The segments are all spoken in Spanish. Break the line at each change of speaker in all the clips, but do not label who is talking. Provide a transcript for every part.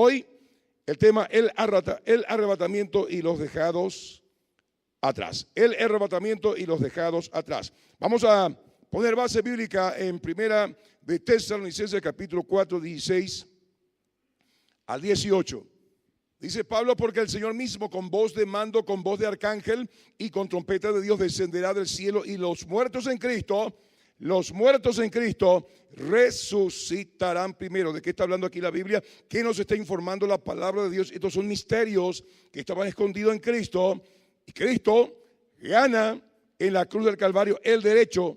Hoy el tema, el arrebatamiento y los dejados atrás. El arrebatamiento y los dejados atrás. Vamos a poner base bíblica en primera de Tesalonicenses capítulo 4, 16 al 18. Dice Pablo: porque el Señor mismo con voz de mando, con voz de arcángel y con trompeta de Dios descenderá del cielo, y los muertos en Cristo resucitarán primero. ¿De qué está hablando aquí la Biblia? ¿Qué nos está informando la palabra de Dios? Estos son misterios que estaban escondidos en Cristo, y Cristo gana en la cruz del Calvario el derecho,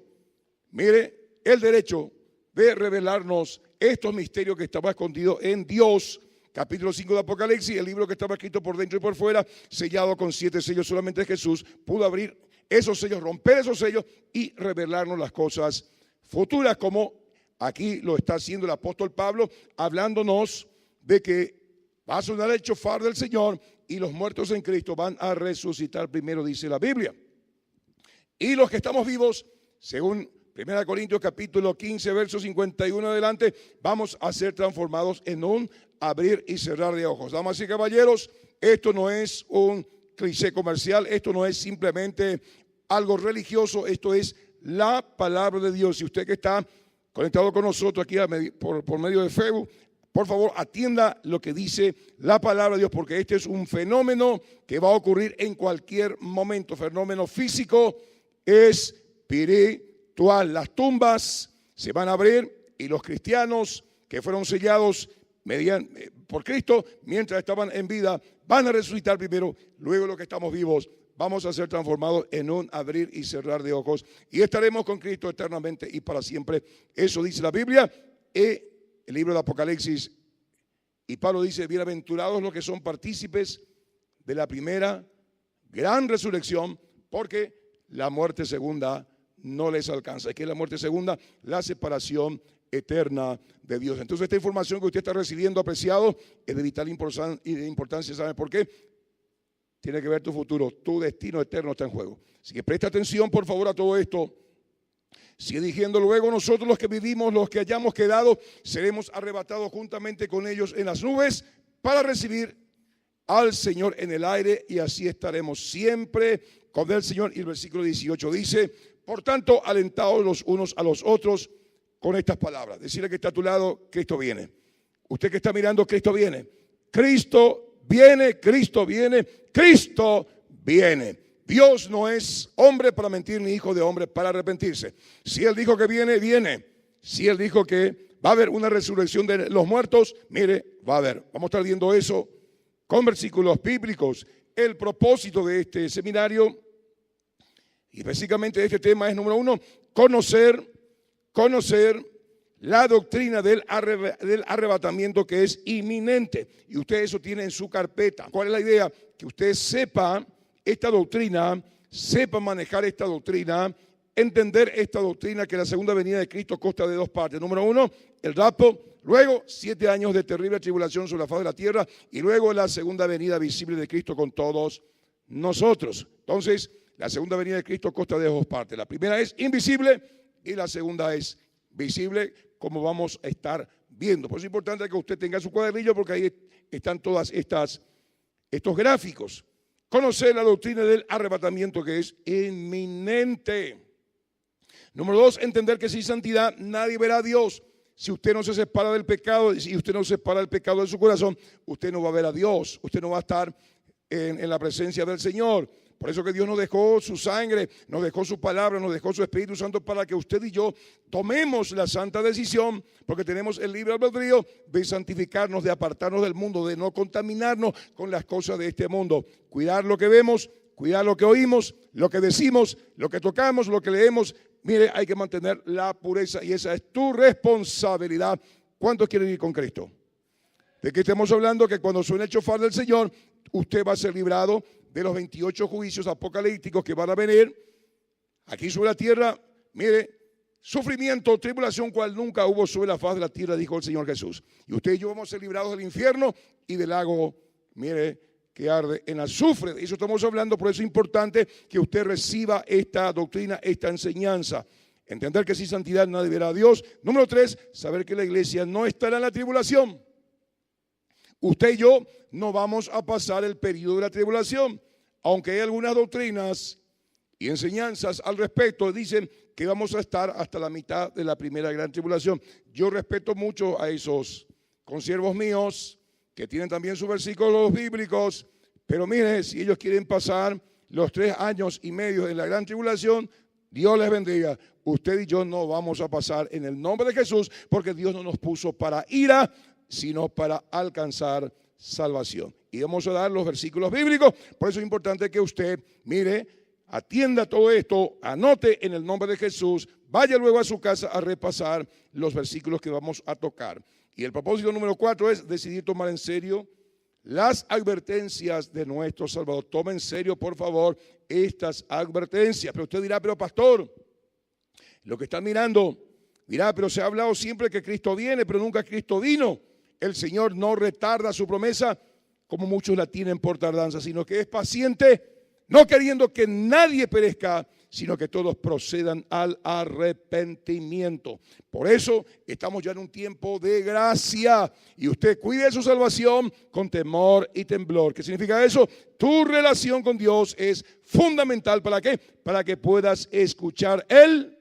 mire, el derecho de revelarnos estos misterios que estaban escondidos en Dios. Capítulo 5 de Apocalipsis, el libro que estaba escrito por dentro y por fuera, sellado con 7 sellos. Solamente Jesús pudo abrir esos sellos, romper esos sellos y revelarnos las cosas futuras, como aquí lo está haciendo el apóstol Pablo, hablándonos de que va a sonar el shofar del Señor y los muertos en Cristo van a resucitar primero, dice la Biblia. Y los que estamos vivos, según 1 Corintios capítulo 15, verso 51 adelante, vamos a ser transformados en un abrir y cerrar de ojos. Damas y caballeros, esto no es un cliché comercial, esto no es simplemente algo religioso, esto es la palabra de Dios. Si usted que está conectado con nosotros aquí por medio de Facebook, por favor atienda lo que dice la palabra de Dios, porque este es un fenómeno que va a ocurrir en cualquier momento, fenómeno físico, espiritual. Las tumbas se van a abrir y los cristianos que fueron sellados por Cristo mientras estaban en vida van a resucitar primero. Luego los que estamos vivos vamos a ser transformados en un abrir y cerrar de ojos y estaremos con Cristo eternamente y para siempre. Eso dice la Biblia. El libro de Apocalipsis, y Pablo dice: bienaventurados los que son partícipes de la primera gran resurrección, porque la muerte segunda no les alcanza. ¿Qué es la muerte segunda? La separación eterna de Dios. Entonces esta información que usted está recibiendo, apreciado, es de vital importancia. ¿Sabe por qué? Tiene que ver tu futuro, tu destino eterno está en juego. Así que presta atención por favor a todo esto. Sigue diciendo: luego nosotros los que vivimos, los que hayamos quedado, seremos arrebatados juntamente con ellos en las nubes para recibir al Señor en el aire, y así estaremos siempre con el Señor. Y el versículo 18 dice: por tanto, alentaos los unos a los otros con estas palabras. Decirle que está a tu lado: Cristo viene. Usted que está mirando, Cristo viene. Cristo viene, Cristo viene, Cristo viene. Dios no es hombre para mentir, ni hijo de hombre para arrepentirse. Si Él dijo que viene, viene. Si Él dijo que va a haber una resurrección de los muertos, mire, va a haber. Vamos a estar viendo eso con versículos bíblicos. El propósito de este seminario y básicamente de este tema es, número uno, conocer la doctrina del arrebatamiento, que es inminente. Y usted eso tiene en su carpeta. ¿Cuál es la idea? Que usted sepa esta doctrina, sepa manejar esta doctrina, entender esta doctrina, que la segunda venida de Cristo consta de dos partes. Número uno, el rapto, luego 7 años de terrible tribulación sobre la faz de la tierra, y luego la segunda venida visible de Cristo con todos nosotros. Entonces, la segunda venida de Cristo consta de dos partes. La primera es invisible y la segunda es visible, como vamos a estar viendo. Por eso es importante que usted tenga su cuadernillo, porque ahí están todas estos gráficos. Conocer la doctrina del arrebatamiento, que es inminente. Número 2, entender que sin santidad nadie verá a Dios. Si usted no se separa del pecado, si usted no separa el pecado de su corazón, usted no va a ver a Dios. Usted no va a estar en la presencia del Señor. Por eso que Dios nos dejó su sangre, nos dejó su palabra, nos dejó su Espíritu Santo, para que usted y yo tomemos la santa decisión, porque tenemos el libre albedrío de santificarnos, de apartarnos del mundo, de no contaminarnos con las cosas de este mundo. Cuidar lo que vemos, cuidar lo que oímos, lo que decimos, lo que tocamos, lo que leemos. Mire, hay que mantener la pureza, y esa es tu responsabilidad. ¿Cuántos quieren ir con Cristo? ¿De qué estamos hablando? Que cuando suene el shofar del Señor, usted va a ser librado de los 28 juicios apocalípticos que van a venir aquí sobre la tierra. Mire, sufrimiento, tribulación cual nunca hubo sobre la faz de la tierra, dijo el Señor Jesús. Y usted y yo vamos a ser librados del infierno y del lago, mire, que arde en azufre. De eso estamos hablando. Por eso es importante que usted reciba esta doctrina, esta enseñanza. Entender que sin santidad nadie verá a Dios. Número 3, saber que la iglesia no estará en la tribulación. Usted y yo no vamos a pasar el periodo de la tribulación, aunque hay algunas doctrinas y enseñanzas al respecto, dicen que vamos a estar hasta la mitad de la primera gran tribulación. Yo respeto mucho a esos consiervos míos que tienen también sus versículos bíblicos, pero mire, si ellos quieren pasar los 3 años y medio en la gran tribulación, Dios les bendiga. Usted y yo no vamos a pasar en el nombre de Jesús, porque Dios no nos puso para ira, sino para alcanzar salvación. Y vamos a dar los versículos bíblicos. Por eso es importante que usted, mire, atienda todo esto, anote en el nombre de Jesús, vaya luego a su casa a repasar los versículos que vamos a tocar. Y el propósito número 4 es decidir tomar en serio las advertencias de nuestro Salvador. Tome en serio, por favor, estas advertencias. Pero usted dirá, pero pastor, lo que están mirando, dirá, pero se ha hablado siempre que Cristo viene, pero nunca Cristo vino. El Señor no retarda su promesa, como muchos la tienen por tardanza, sino que es paciente, no queriendo que nadie perezca, sino que todos procedan al arrepentimiento. Por eso estamos ya en un tiempo de gracia y usted cuide su salvación con temor y temblor. ¿Qué significa eso? Tu relación con Dios es fundamental. ¿Para qué? Para que puedas escuchar Él.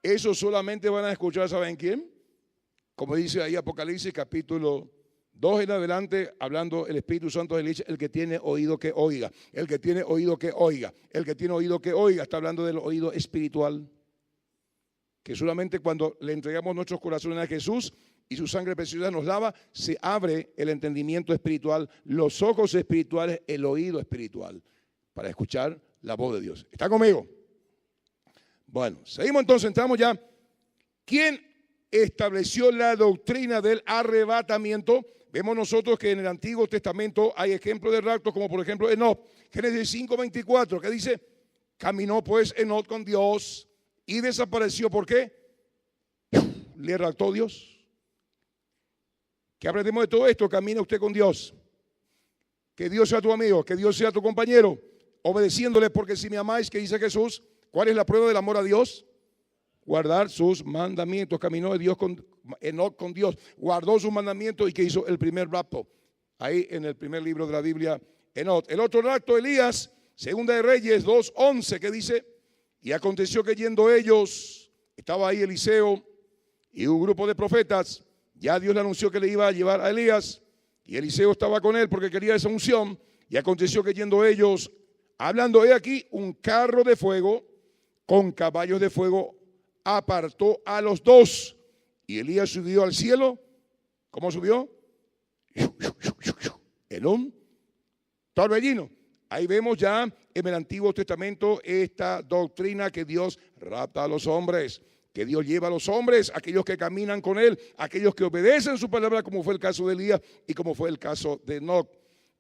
Eso solamente van a escuchar, ¿saben quién? Como dice ahí Apocalipsis capítulo 2 en adelante, hablando el Espíritu Santo, el que tiene oído que oiga, el que tiene oído que oiga, el que tiene oído que oiga. Está hablando del oído espiritual, que solamente cuando le entregamos nuestros corazones a Jesús y su sangre preciosa nos lava, se abre el entendimiento espiritual, los ojos espirituales, el oído espiritual, para escuchar la voz de Dios. ¿Está conmigo? Bueno, seguimos entonces, entramos ya. ¿Quién estableció la doctrina del arrebatamiento? Vemos nosotros que en el Antiguo Testamento hay ejemplos de raptos, como por ejemplo Enoc, Génesis 5:24, que dice, caminó pues Enoc con Dios y desapareció. ¿Por qué? Le raptó Dios. ¿Qué aprendemos de todo esto? Camina usted con Dios. Que Dios sea tu amigo, que Dios sea tu compañero, obedeciéndole, porque si me amáis, que dice Jesús, ¿cuál es la prueba del amor a Dios? Guardar sus mandamientos. Caminó de Dios Enoc con Dios, guardó sus mandamientos y que hizo el primer rapto. Ahí en el primer libro de la Biblia, Enoc. El otro rapto, Elías, Segunda de Reyes 2:11, que dice, y aconteció que yendo ellos, estaba ahí Eliseo y un grupo de profetas, ya Dios le anunció que le iba a llevar a Elías, y Eliseo estaba con él porque quería esa unción, y aconteció que yendo ellos, hablando, he aquí un carro de fuego con caballos de fuego, apartó a los dos. Y Elías subió al cielo. ¿Cómo subió? En un torbellino. Ahí vemos ya en el Antiguo Testamento esta doctrina que Dios rapta a los hombres, que Dios lleva a los hombres, aquellos que caminan con Él, aquellos que obedecen su palabra, como fue el caso de Elías y como fue el caso de Enoc.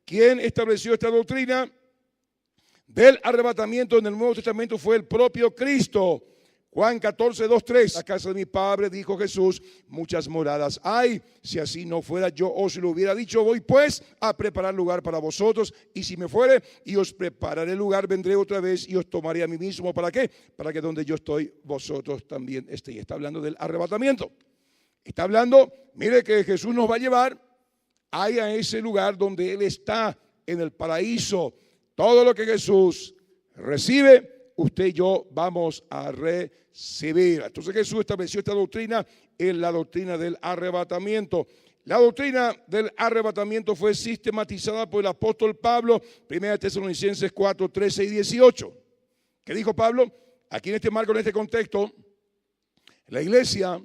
¿Quién estableció esta doctrina del arrebatamiento en el Nuevo Testamento? Fue el propio Cristo. Juan 14:2-3, la casa de mi Padre, dijo Jesús, muchas moradas hay. Si así no fuera, yo os lo hubiera dicho. Voy pues a preparar lugar para vosotros, y si me fuere y os prepararé lugar, vendré otra vez y os tomaré a mí mismo. ¿Para qué? Para que donde yo estoy, vosotros también estéis. Está hablando del arrebatamiento. Está hablando, mire, que Jesús nos va a llevar ahí a ese lugar donde Él está, en el paraíso. Todo lo que Jesús recibe, usted y yo vamos a recibir. Entonces Jesús estableció esta doctrina en la doctrina del arrebatamiento. La doctrina del arrebatamiento fue sistematizada por el apóstol Pablo, 1 Tesalonicenses 4:13 y 18. ¿Qué dijo Pablo? Aquí en este marco, en este contexto, la iglesia,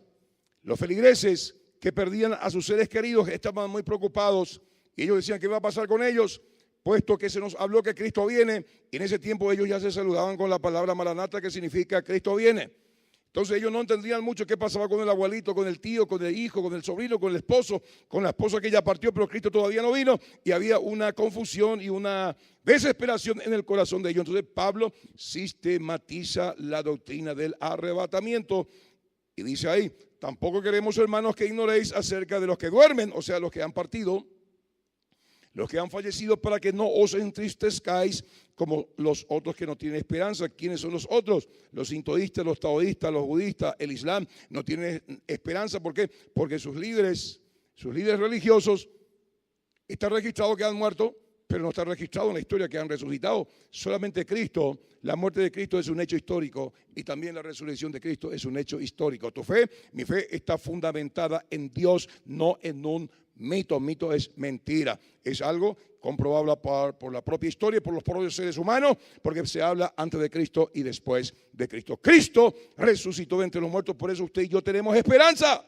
los feligreses que perdían a sus seres queridos estaban muy preocupados y ellos decían, ¿qué va a pasar con ellos? Puesto que se nos habló que Cristo viene, y en ese tiempo ellos ya se saludaban con la palabra Maranata, que significa Cristo viene. Entonces ellos no entendían mucho qué pasaba con el abuelito, con el tío, con el hijo, con el sobrino, con el esposo, con la esposa que ya partió, pero Cristo todavía no vino, y había una confusión y una desesperación en el corazón de ellos. Entonces Pablo sistematiza la doctrina del arrebatamiento y dice ahí, tampoco queremos, hermanos, que ignoréis acerca de los que duermen, o sea, los que han partido, los que han fallecido, para que no os entristezcáis como los otros que no tienen esperanza. ¿Quiénes son los otros? Los sintoístas, los taoístas, los budistas, el Islam no tienen esperanza. ¿Por qué? Porque sus líderes religiosos están registrados que han muerto, pero no está registrado en la historia que han resucitado. Solamente Cristo, la muerte de Cristo es un hecho histórico, y también la resurrección de Cristo es un hecho histórico. Tu fe, mi fe, está fundamentada en Dios, no en un mito. Mito es mentira, es algo comprobable por la propia historia y por los propios seres humanos, porque se habla antes de Cristo y después de Cristo. Cristo resucitó de entre los muertos, por eso usted y yo tenemos esperanza.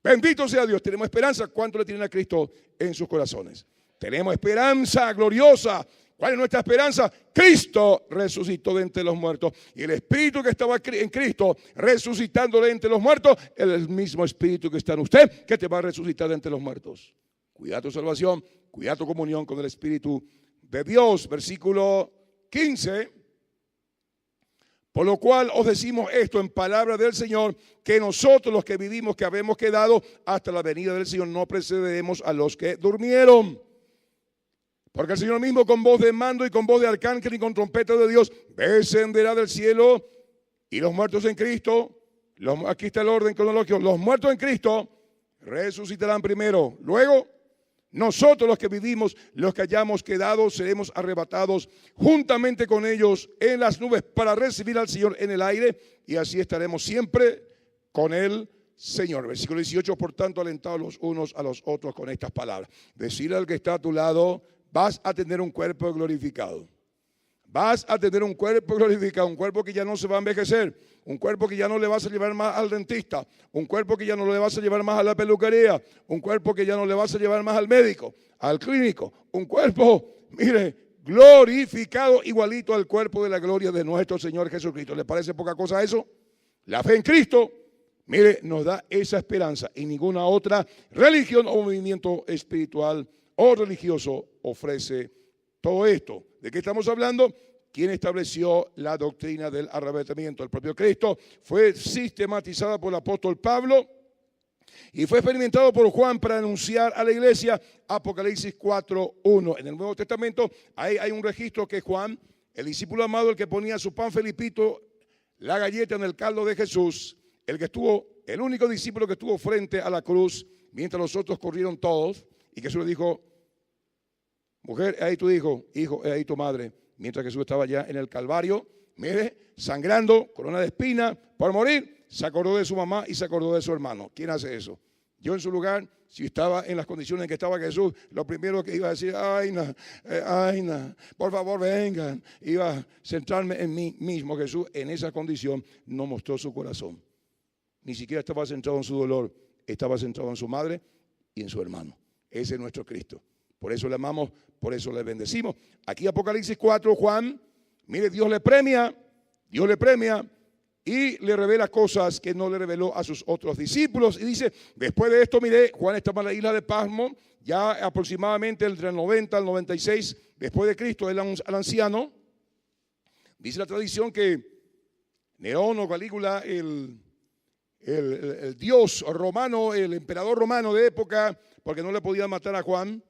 Bendito sea Dios, tenemos esperanza. ¿Cuánto le tienen a Cristo en sus corazones? Tenemos esperanza gloriosa. ¿Cuál es nuestra esperanza? Cristo resucitó de entre los muertos. Y el Espíritu que estaba en Cristo resucitando de entre los muertos es el mismo Espíritu que está en usted, que te va a resucitar de entre los muertos. Cuida tu salvación, cuida tu comunión con el Espíritu de Dios. Versículo 15. Por lo cual os decimos esto en palabra del Señor, que nosotros los que vivimos, que habemos quedado hasta la venida del Señor, no precederemos a los que durmieron. Porque el Señor mismo, con voz de mando y con voz de arcángel y con trompeta de Dios, descenderá del cielo, y los muertos en Cristo, aquí está el orden cronológico, los muertos en Cristo resucitarán primero. Luego, nosotros los que vivimos, los que hayamos quedado, seremos arrebatados juntamente con ellos en las nubes para recibir al Señor en el aire, y así estaremos siempre con el Señor. Versículo 18, por tanto, alentados los unos a los otros con estas palabras. Decirle al que está a tu lado: vas a tener un cuerpo glorificado. Vas a tener un cuerpo glorificado, un cuerpo que ya no se va a envejecer, un cuerpo que ya no le vas a llevar más al dentista, un cuerpo que ya no le vas a llevar más a la peluquería, un cuerpo que ya no le vas a llevar más al médico, al clínico, un cuerpo, mire, glorificado, igualito al cuerpo de la gloria de nuestro Señor Jesucristo. ¿Le parece poca cosa eso? La fe en Cristo, mire, nos da esa esperanza, y ninguna otra religión o movimiento espiritual o religioso ofrece todo esto. ¿De qué estamos hablando? ¿Quién estableció la doctrina del arrebatamiento? El propio Cristo. Fue sistematizada por el apóstol Pablo y fue experimentado por Juan para anunciar a la iglesia. Apocalipsis 4:1. En el Nuevo Testamento hay un registro que Juan, el discípulo amado, el que ponía su pan felipito, la galleta en el caldo de Jesús, el único discípulo que estuvo frente a la cruz mientras los otros corrieron todos, y Jesús le dijo: mujer, ahí tu hijo, ahí tu madre. Mientras Jesús estaba ya en el Calvario, mire, sangrando, corona de espina, por morir, se acordó de su mamá y se acordó de su hermano. ¿Quién hace eso? Yo en su lugar, si estaba en las condiciones en que estaba Jesús, lo primero que iba a decir: ay, no, por favor vengan. Iba a centrarme en mí mismo. Jesús en esa condición no mostró su corazón. Ni siquiera estaba centrado en su dolor, estaba centrado en su madre y en su hermano. Ese es nuestro Cristo. Por eso le amamos, por eso le bendecimos. Aquí Apocalipsis 4, Juan, mire, Dios le premia y le revela cosas que no le reveló a sus otros discípulos. Y dice: después de esto, mire, Juan estaba en la isla de Patmos, ya aproximadamente entre el 90 al 96 después de Cristo, él al anciano. Dice la tradición que Nerón o Calígula, el dios romano, el emperador romano de época, porque no le podían matar a Juan,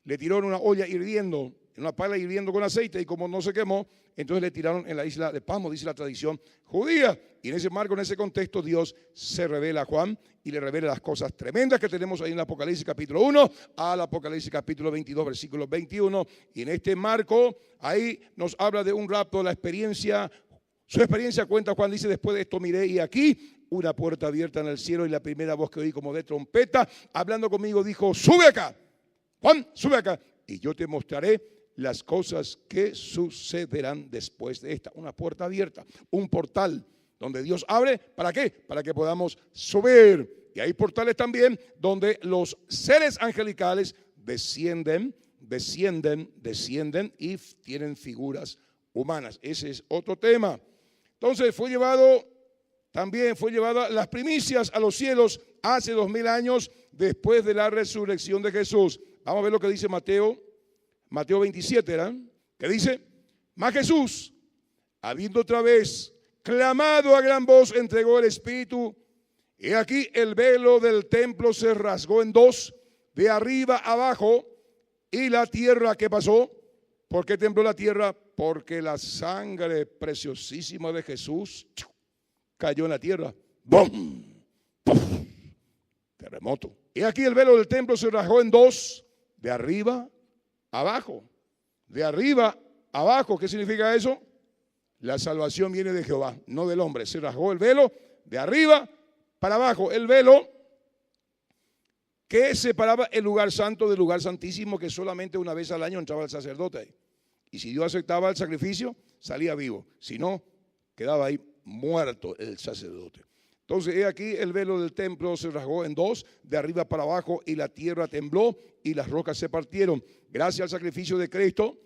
le tiró en una olla hirviendo, en una pala hirviendo con aceite, y como no se quemó, entonces le tiraron en la isla de Patmos, dice la tradición judía. Y en ese marco, en ese contexto, Dios se revela a Juan y le revela las cosas tremendas que tenemos ahí en el Apocalipsis capítulo 1 al Apocalipsis capítulo 22, versículo 21. Y en este marco, ahí nos habla de un rapto, la experiencia. Su experiencia cuenta Juan, dice: después de esto miré y aquí una puerta abierta en el cielo, y la primera voz que oí como de trompeta, hablando conmigo, dijo: sube acá, Juan, sube acá, y yo te mostraré las cosas que sucederán después de esta. Una puerta abierta, un portal donde Dios abre. ¿Para qué? Para que podamos subir. Y hay portales también donde los seres angelicales descienden y tienen figuras humanas. Ese es otro tema. Entonces fue llevada las primicias a los cielos hace 2000 años después de la resurrección de Jesús. Vamos a ver lo que dice Mateo 27, ¿verdad? Que dice: mas Jesús, habiendo otra vez clamado a gran voz, entregó el Espíritu, y aquí el velo del templo se rasgó en dos, de arriba abajo, y la tierra, ¿qué pasó? ¿Por qué tembló la tierra? Porque la sangre preciosísima de Jesús cayó en la tierra. ¡Bum! ¡Puf! Terremoto. Y aquí el velo del templo se rasgó en dos, de arriba abajo. De arriba abajo, ¿qué significa eso? La salvación viene de Jehová, no del hombre. Se rasgó el velo de arriba para abajo. El velo que separaba el lugar santo del lugar santísimo, que solamente una vez al año entraba el sacerdote ahí. Y si Dios aceptaba el sacrificio, salía vivo. Si no, quedaba ahí muerto el sacerdote. Entonces, he aquí el velo del templo se rasgó en dos, de arriba para abajo, y la tierra tembló y las rocas se partieron. Gracias al sacrificio de Cristo,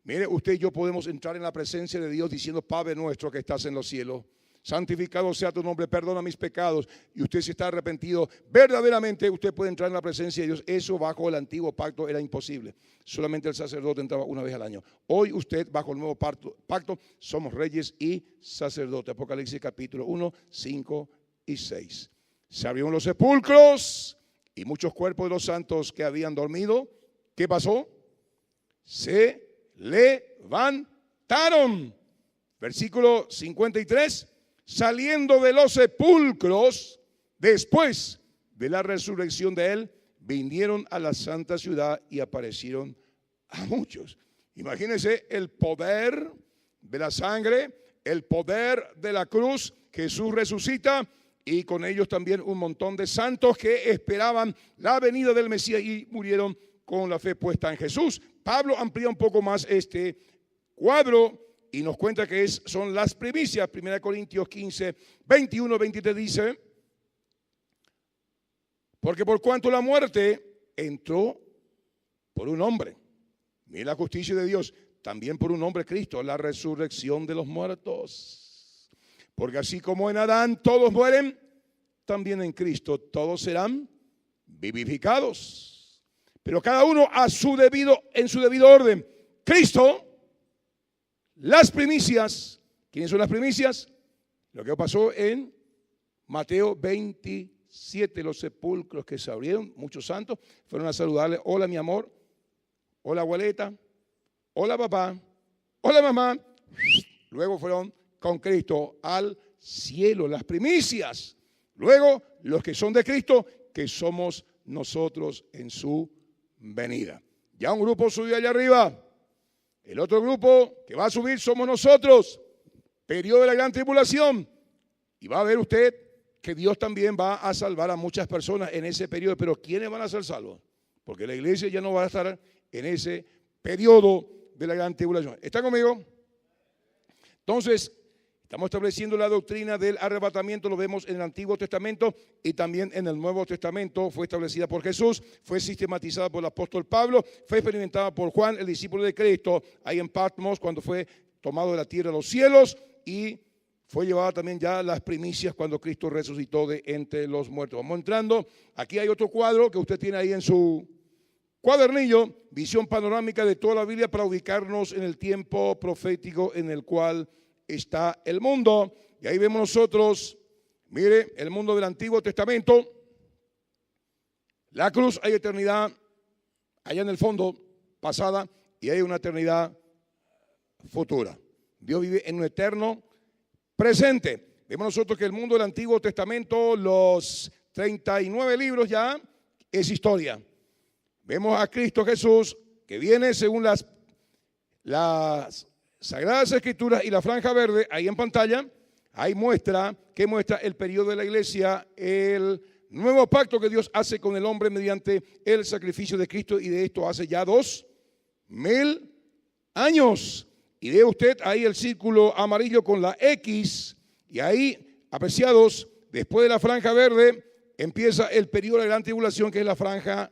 mire, usted y yo podemos entrar en la presencia de Dios diciendo: Padre nuestro que estás en los cielos, santificado sea tu nombre, perdona mis pecados. Y usted, si está arrepentido, verdaderamente usted puede entrar en la presencia de Dios. Eso bajo el antiguo pacto era imposible. Solamente el sacerdote entraba una vez al año. Hoy usted, bajo el nuevo pacto, somos reyes y sacerdotes. Apocalipsis capítulo 1, 5 y 6. Se abrieron los sepulcros y muchos cuerpos de los santos que habían dormido, ¿qué pasó? Se levantaron. Versículo 53. Saliendo de los sepulcros, después de la resurrección de él, vinieron a la santa ciudad y aparecieron a muchos. Imagínense el poder de la sangre, el poder de la cruz. Jesús resucita y con ellos también un montón de santos que esperaban la venida del Mesías y murieron con la fe puesta en Jesús. Pablo amplía un poco más este cuadro y nos cuenta que son las primicias. 1 Corintios 15, 21, 23 dice: porque por cuanto la muerte entró por un hombre, mira la justicia de Dios, también por un hombre Cristo, la resurrección de los muertos. Porque así como en Adán todos mueren, también en Cristo todos serán vivificados. Pero cada uno en su debido orden. Cristo, las primicias. ¿Quiénes son las primicias? Lo que pasó en Mateo 27, los sepulcros que se abrieron, muchos santos fueron a saludarle: hola mi amor, hola abuelita, hola papá, hola mamá. Luego fueron con Cristo al cielo, las primicias. Luego los que son de Cristo, que somos nosotros en su venida. Ya un grupo subió allá arriba. El otro grupo que va a subir somos nosotros. Periodo de la gran tribulación. Y va a ver usted que Dios también va a salvar a muchas personas en ese periodo. Pero ¿quiénes van a ser salvos? Porque la iglesia ya no va a estar en ese periodo de la gran tribulación. ¿Están conmigo? Entonces, estamos estableciendo la doctrina del arrebatamiento. Lo vemos en el Antiguo Testamento y también en el Nuevo Testamento. Fue establecida por Jesús, fue sistematizada por el apóstol Pablo, fue experimentada por Juan, el discípulo de Cristo, ahí en Patmos, cuando fue tomado de la tierra a los cielos, y fue llevada también ya las primicias cuando Cristo resucitó de entre los muertos. Vamos entrando. Aquí hay otro cuadro que usted tiene ahí en su cuadernillo, visión panorámica de toda la Biblia para ubicarnos en el tiempo profético en el cual está el mundo. Y ahí vemos nosotros, mire, el mundo del Antiguo Testamento, la cruz, hay eternidad allá en el fondo, pasada, y hay una eternidad futura. Dios vive en un eterno presente. Vemos nosotros que el mundo del Antiguo Testamento, los 39 libros ya, es historia. Vemos a Cristo Jesús que viene según las Sagradas Escrituras y la franja verde ahí en pantalla. Ahí muestra el periodo de la iglesia, el nuevo pacto que Dios hace con el hombre mediante el sacrificio de Cristo, y de esto hace ya 2000 años. Y ve usted ahí el círculo amarillo con la X, y ahí, apreciados, después de la franja verde empieza el periodo de la gran tribulación, que es la franja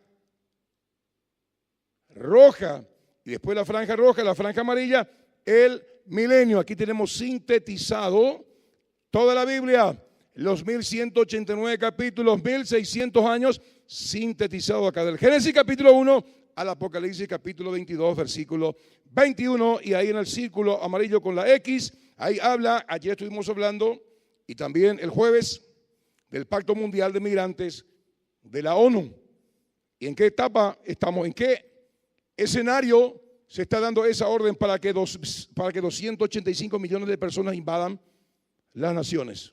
roja, y después de la franja roja, la franja amarilla, el milenio. Aquí tenemos sintetizado toda la Biblia, los 1189 capítulos, 1600 años, sintetizado acá, del Génesis capítulo 1 al Apocalipsis capítulo 22, versículo 21, y ahí en el círculo amarillo con la X, ahí habla, ayer estuvimos hablando, y también el jueves, del Pacto Mundial de Migrantes de la ONU. ¿Y en qué etapa estamos? ¿En qué escenario se está dando esa orden para que 285 millones de personas invadan las naciones?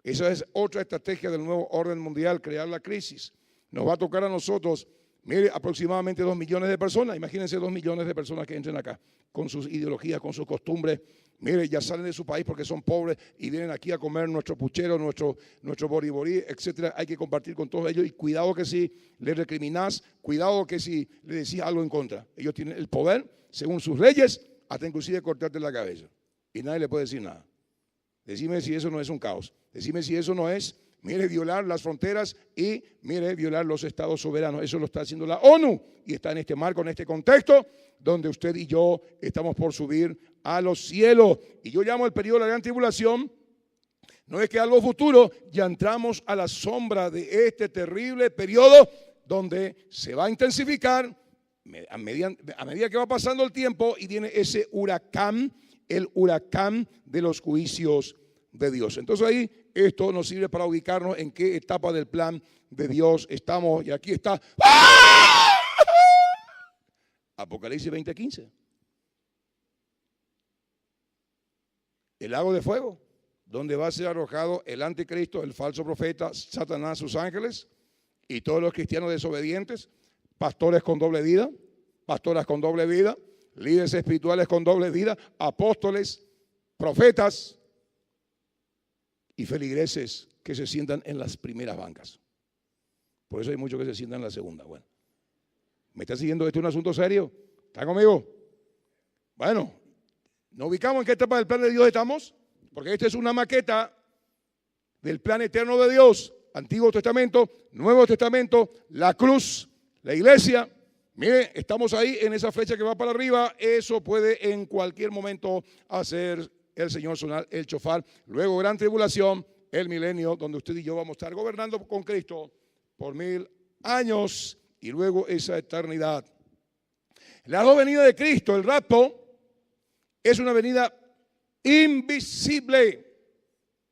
Esa es otra estrategia del nuevo orden mundial, crear la crisis. Nos va a tocar a nosotros, mire, aproximadamente 2 millones de personas. Imagínense 2 millones de personas que entren acá con sus ideologías, con sus costumbres. Mire, ya salen de su país porque son pobres y vienen aquí a comer nuestro puchero, nuestro boriborí, etcétera. Hay que compartir con todos ellos y cuidado que si le recriminás, cuidado que si le decís algo en contra. Ellos tienen el poder, según sus leyes, hasta inclusive cortarte la cabeza. Y nadie le puede decir nada. Decime si eso no es un caos. Decime si eso no es, mire, violar las fronteras y, mire, violar los estados soberanos. Eso lo está haciendo la ONU y está en este marco, en este contexto, donde usted y yo estamos por subir a los cielos. Y yo llamo el periodo de la gran tribulación, no es que algo futuro, ya entramos a la sombra de este terrible periodo donde se va a intensificar a medida que va pasando el tiempo y viene ese huracán, el huracán de los juicios de Dios. Entonces ahí esto nos sirve para ubicarnos en qué etapa del plan de Dios estamos. Y aquí está Apocalipsis 20:15. El lago de fuego, donde va a ser arrojado el anticristo, el falso profeta, Satanás, sus ángeles y todos los cristianos desobedientes, pastores con doble vida, pastoras con doble vida, líderes espirituales con doble vida, apóstoles, profetas y feligreses que se sientan en las primeras bancas. Por eso hay muchos que se sientan en la segunda. Bueno, ¿me está siguiendo? ¿Esto es un asunto serio? ¿Está conmigo? Bueno, ¿nos ubicamos en qué etapa del plan de Dios estamos? Porque esta es una maqueta del plan eterno de Dios. Antiguo Testamento, Nuevo Testamento, la cruz, la iglesia. Mire, estamos ahí en esa flecha que va para arriba. Eso puede en cualquier momento hacer el Señor sonar el chofar. Luego gran tribulación, el milenio, donde usted y yo vamos a estar gobernando con Cristo por 1000 años y luego esa eternidad. La dos venida de Cristo, el rapto, es una venida invisible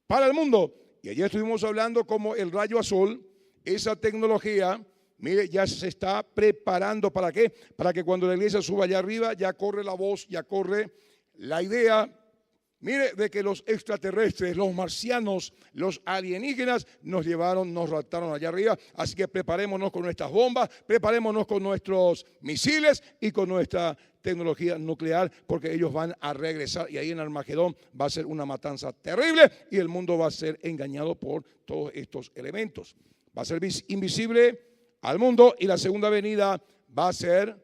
para el mundo. Y ayer estuvimos hablando como el rayo azul, esa tecnología, mire, ya se está preparando. ¿Para qué? Para que cuando la iglesia suba allá arriba, ya corre la voz, ya corre la idea, mire, de que los extraterrestres, los marcianos, los alienígenas nos llevaron, nos raptaron allá arriba. Así que preparémonos con nuestras bombas, preparémonos con nuestros misiles y con nuestra tecnología nuclear, porque ellos van a regresar y ahí en Armagedón va a ser una matanza terrible y el mundo va a ser engañado por todos estos elementos. Va a ser invisible al mundo y la segunda venida va a ser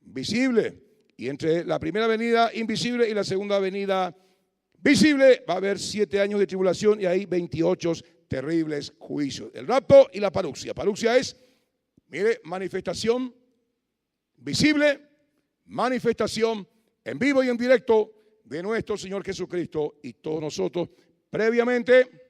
visible. Y entre la primera venida invisible y la segunda venida visible va a haber 7 años de tribulación y hay 28 terribles juicios. El rapto y la parucsia. Parucsia es, mire, manifestación visible, manifestación en vivo y en directo de nuestro Señor Jesucristo y todos nosotros. Previamente,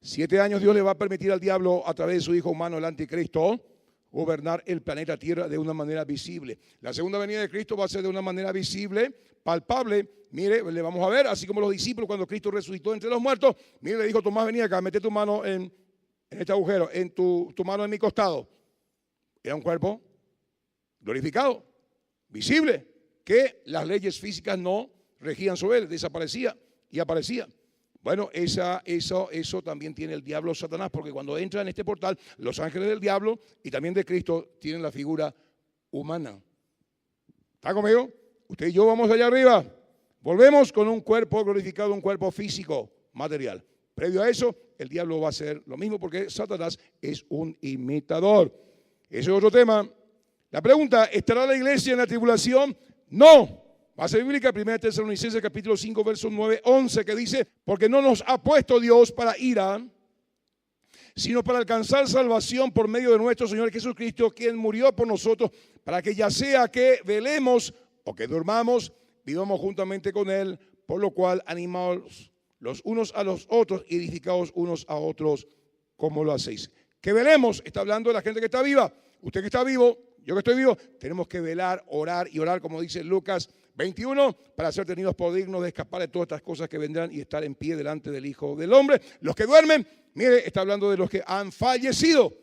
7 años Dios le va a permitir al diablo, a través de su Hijo humano, el anticristo, gobernar el planeta Tierra de una manera visible. La segunda venida de Cristo va a ser de una manera visible, palpable. Mire, le vamos a ver, así como los discípulos cuando Cristo resucitó entre los muertos. Mire, le dijo, Tomás, vení acá, mete tu mano en este agujero, en tu mano en mi costado. Era un cuerpo glorificado, visible, que las leyes físicas no regían sobre él, desaparecía y aparecía. Bueno, eso también tiene el diablo Satanás, porque cuando entra en este portal, los ángeles del diablo y también de Cristo tienen la figura humana. ¿Está conmigo? Usted y yo vamos allá arriba. Volvemos con un cuerpo glorificado, un cuerpo físico, material. Previo a eso, el diablo va a hacer lo mismo porque Satanás es un imitador. Ese es otro tema. La pregunta, ¿estará la iglesia en la tribulación? No. Base bíblica, 1 Tesalonicenses capítulo 5, verso 9, 11, que dice, porque no nos ha puesto Dios para ira, sino para alcanzar salvación por medio de nuestro Señor Jesucristo, quien murió por nosotros, para que ya sea que velemos o que durmamos, vivamos juntamente con Él, por lo cual animaos los unos a los otros, edificaos unos a otros, como lo hacéis. Que velemos, está hablando de la gente que está viva. Usted que está vivo, yo que estoy vivo, tenemos que velar, orar y orar, como dice Lucas 21, para ser tenidos por dignos de escapar de todas estas cosas que vendrán y estar en pie delante del Hijo del Hombre. Los que duermen, mire, está hablando de los que han fallecido.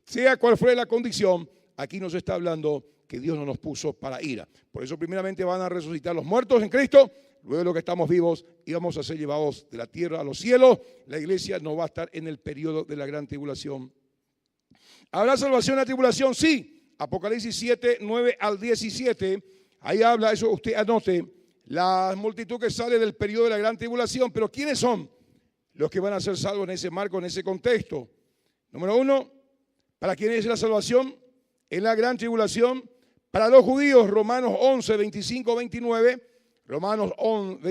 Sea cual fuera la condición, aquí nos está hablando que Dios no nos puso para ira. Por eso primeramente van a resucitar los muertos en Cristo, luego los que estamos vivos y vamos a ser llevados de la tierra a los cielos. La iglesia no va a estar en el periodo de la gran tribulación. ¿Habrá salvación en la tribulación? Sí. Apocalipsis 7, 9 al 17, ahí habla, eso usted anote, la multitud que sale del periodo de la gran tribulación. Pero ¿quiénes son los que van a ser salvos en ese marco, en ese contexto? Número uno, ¿para quién es la salvación? En la gran tribulación, para los judíos, Romanos 11, 25, 29, Romanos 11,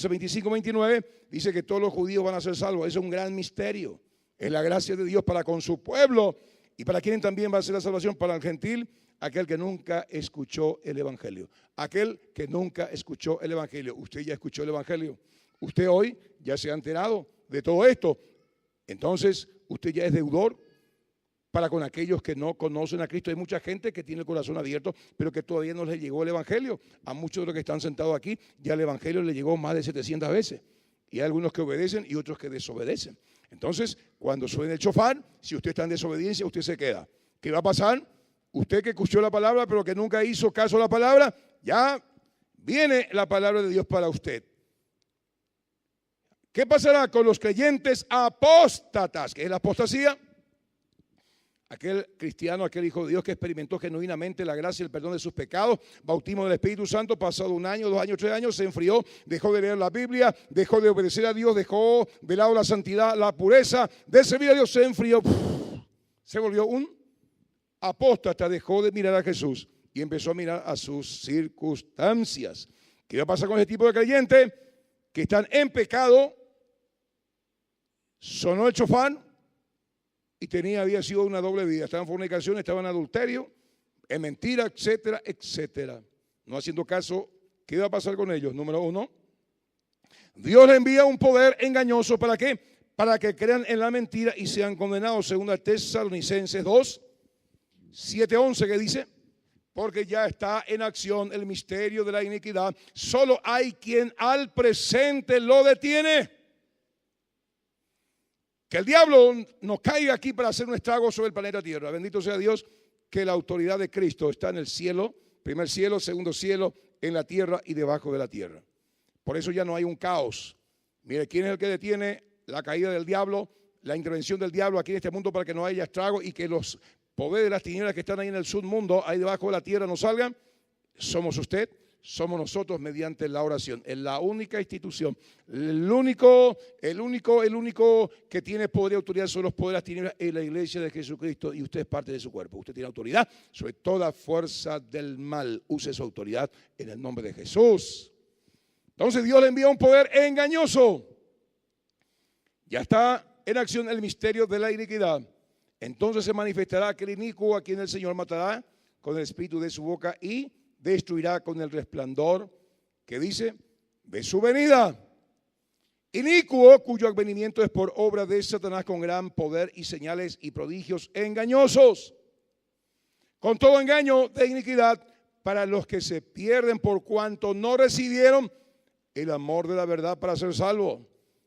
25, 29, dice que todos los judíos van a ser salvos. Eso es un gran misterio. Es la gracia de Dios para con su pueblo. ¿Y para quién también va a ser la salvación? Para el gentil, aquel que nunca escuchó el evangelio. Aquel que nunca escuchó el evangelio. Usted ya escuchó el evangelio. Usted hoy ya se ha enterado de todo esto. Entonces, usted ya es deudor para con aquellos que no conocen a Cristo. Hay mucha gente que tiene el corazón abierto, pero que todavía no les llegó el evangelio. A muchos de los que están sentados aquí, ya el evangelio les llegó más de 700 veces. Y hay algunos que obedecen y otros que desobedecen. Entonces, cuando suene el shofar, si usted está en desobediencia, usted se queda. ¿Qué va a pasar? Usted que escuchó la palabra, pero que nunca hizo caso a la palabra, ya viene la palabra de Dios para usted. ¿Qué pasará con los creyentes apóstatas? ¿Qué es la apostasía? Aquel cristiano, aquel hijo de Dios que experimentó genuinamente la gracia y el perdón de sus pecados, bautismo del Espíritu Santo, pasado 1 año, 2 años, 3 años, se enfrió, dejó de leer la Biblia, dejó de obedecer a Dios, dejó de lado la santidad, la pureza, de servir a Dios, se enfrió, se volvió un apóstata, dejó de mirar a Jesús y empezó a mirar a sus circunstancias. ¿Qué va a pasar con ese tipo de creyentes que están en pecado? Sonó el shofar y había sido una doble vida. Estaba en fornicación, estaba en adulterio, en mentira, etcétera, etcétera. No haciendo caso, ¿qué va a pasar con ellos? Número uno, Dios le envía un poder engañoso. ¿Para qué? Para que crean en la mentira y sean condenados. Segunda Tesalonicenses 2, 7, 11, que dice: porque ya está en acción el misterio de la iniquidad. Solo hay quien al presente lo detiene. Que el diablo no caiga aquí para hacer un estrago sobre el planeta Tierra. Bendito sea Dios que la autoridad de Cristo está en el cielo, primer cielo, segundo cielo, en la tierra y debajo de la tierra. Por eso ya no hay un caos. Mire, ¿quién es el que detiene la caída del diablo, la intervención del diablo aquí en este mundo para que no haya estrago y que los poderes de las tinieblas que están ahí en el submundo, ahí debajo de la tierra, no salgan? Somos usted. Somos nosotros mediante la oración. Es la única institución, el único que tiene poder y autoridad sobre los poderes de las tinieblas es la iglesia de Jesucristo, y usted es parte de su cuerpo. Usted tiene autoridad sobre toda fuerza del mal. Use su autoridad en el nombre de Jesús. Entonces Dios le envía un poder engañoso. Ya está en acción el misterio de la iniquidad. Entonces se manifestará aquel inicuo a quien el Señor matará con el espíritu de su boca y destruirá con el resplandor, que dice, de su venida. Inicuo, cuyo advenimiento es por obra de Satanás con gran poder y señales y prodigios engañosos, con todo engaño de iniquidad para los que se pierden por cuanto no recibieron el amor de la verdad para ser salvo.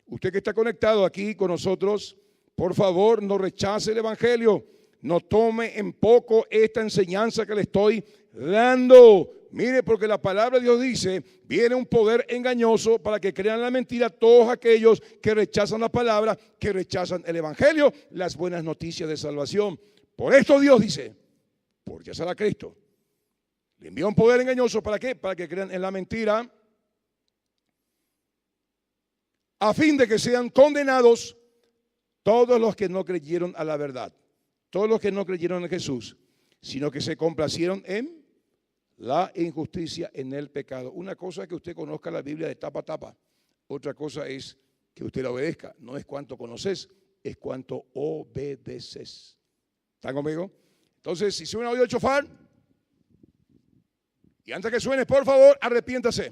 Usted que está conectado aquí con nosotros, por favor, no rechace el evangelio. No tome en poco esta enseñanza que le estoy dando. Mire, porque la palabra de Dios dice, viene un poder engañoso para que crean la mentira todos aquellos que rechazan la palabra, que rechazan el evangelio, las buenas noticias de salvación. Por esto Dios dice, por rechazar a Cristo, le envía un poder engañoso. ¿Para qué? Para que crean en la mentira, a fin de que sean condenados todos los que no creyeron a la verdad. Todos los que no creyeron en Jesús, sino que se complacieron en la injusticia, en el pecado. Una cosa es que usted conozca la Biblia de tapa a tapa. Otra cosa es que usted la obedezca. No es cuánto conoces, es cuánto obedeces. ¿Están conmigo? Entonces, si suena hoy el shofar, y antes que suene, por favor, arrepiéntase.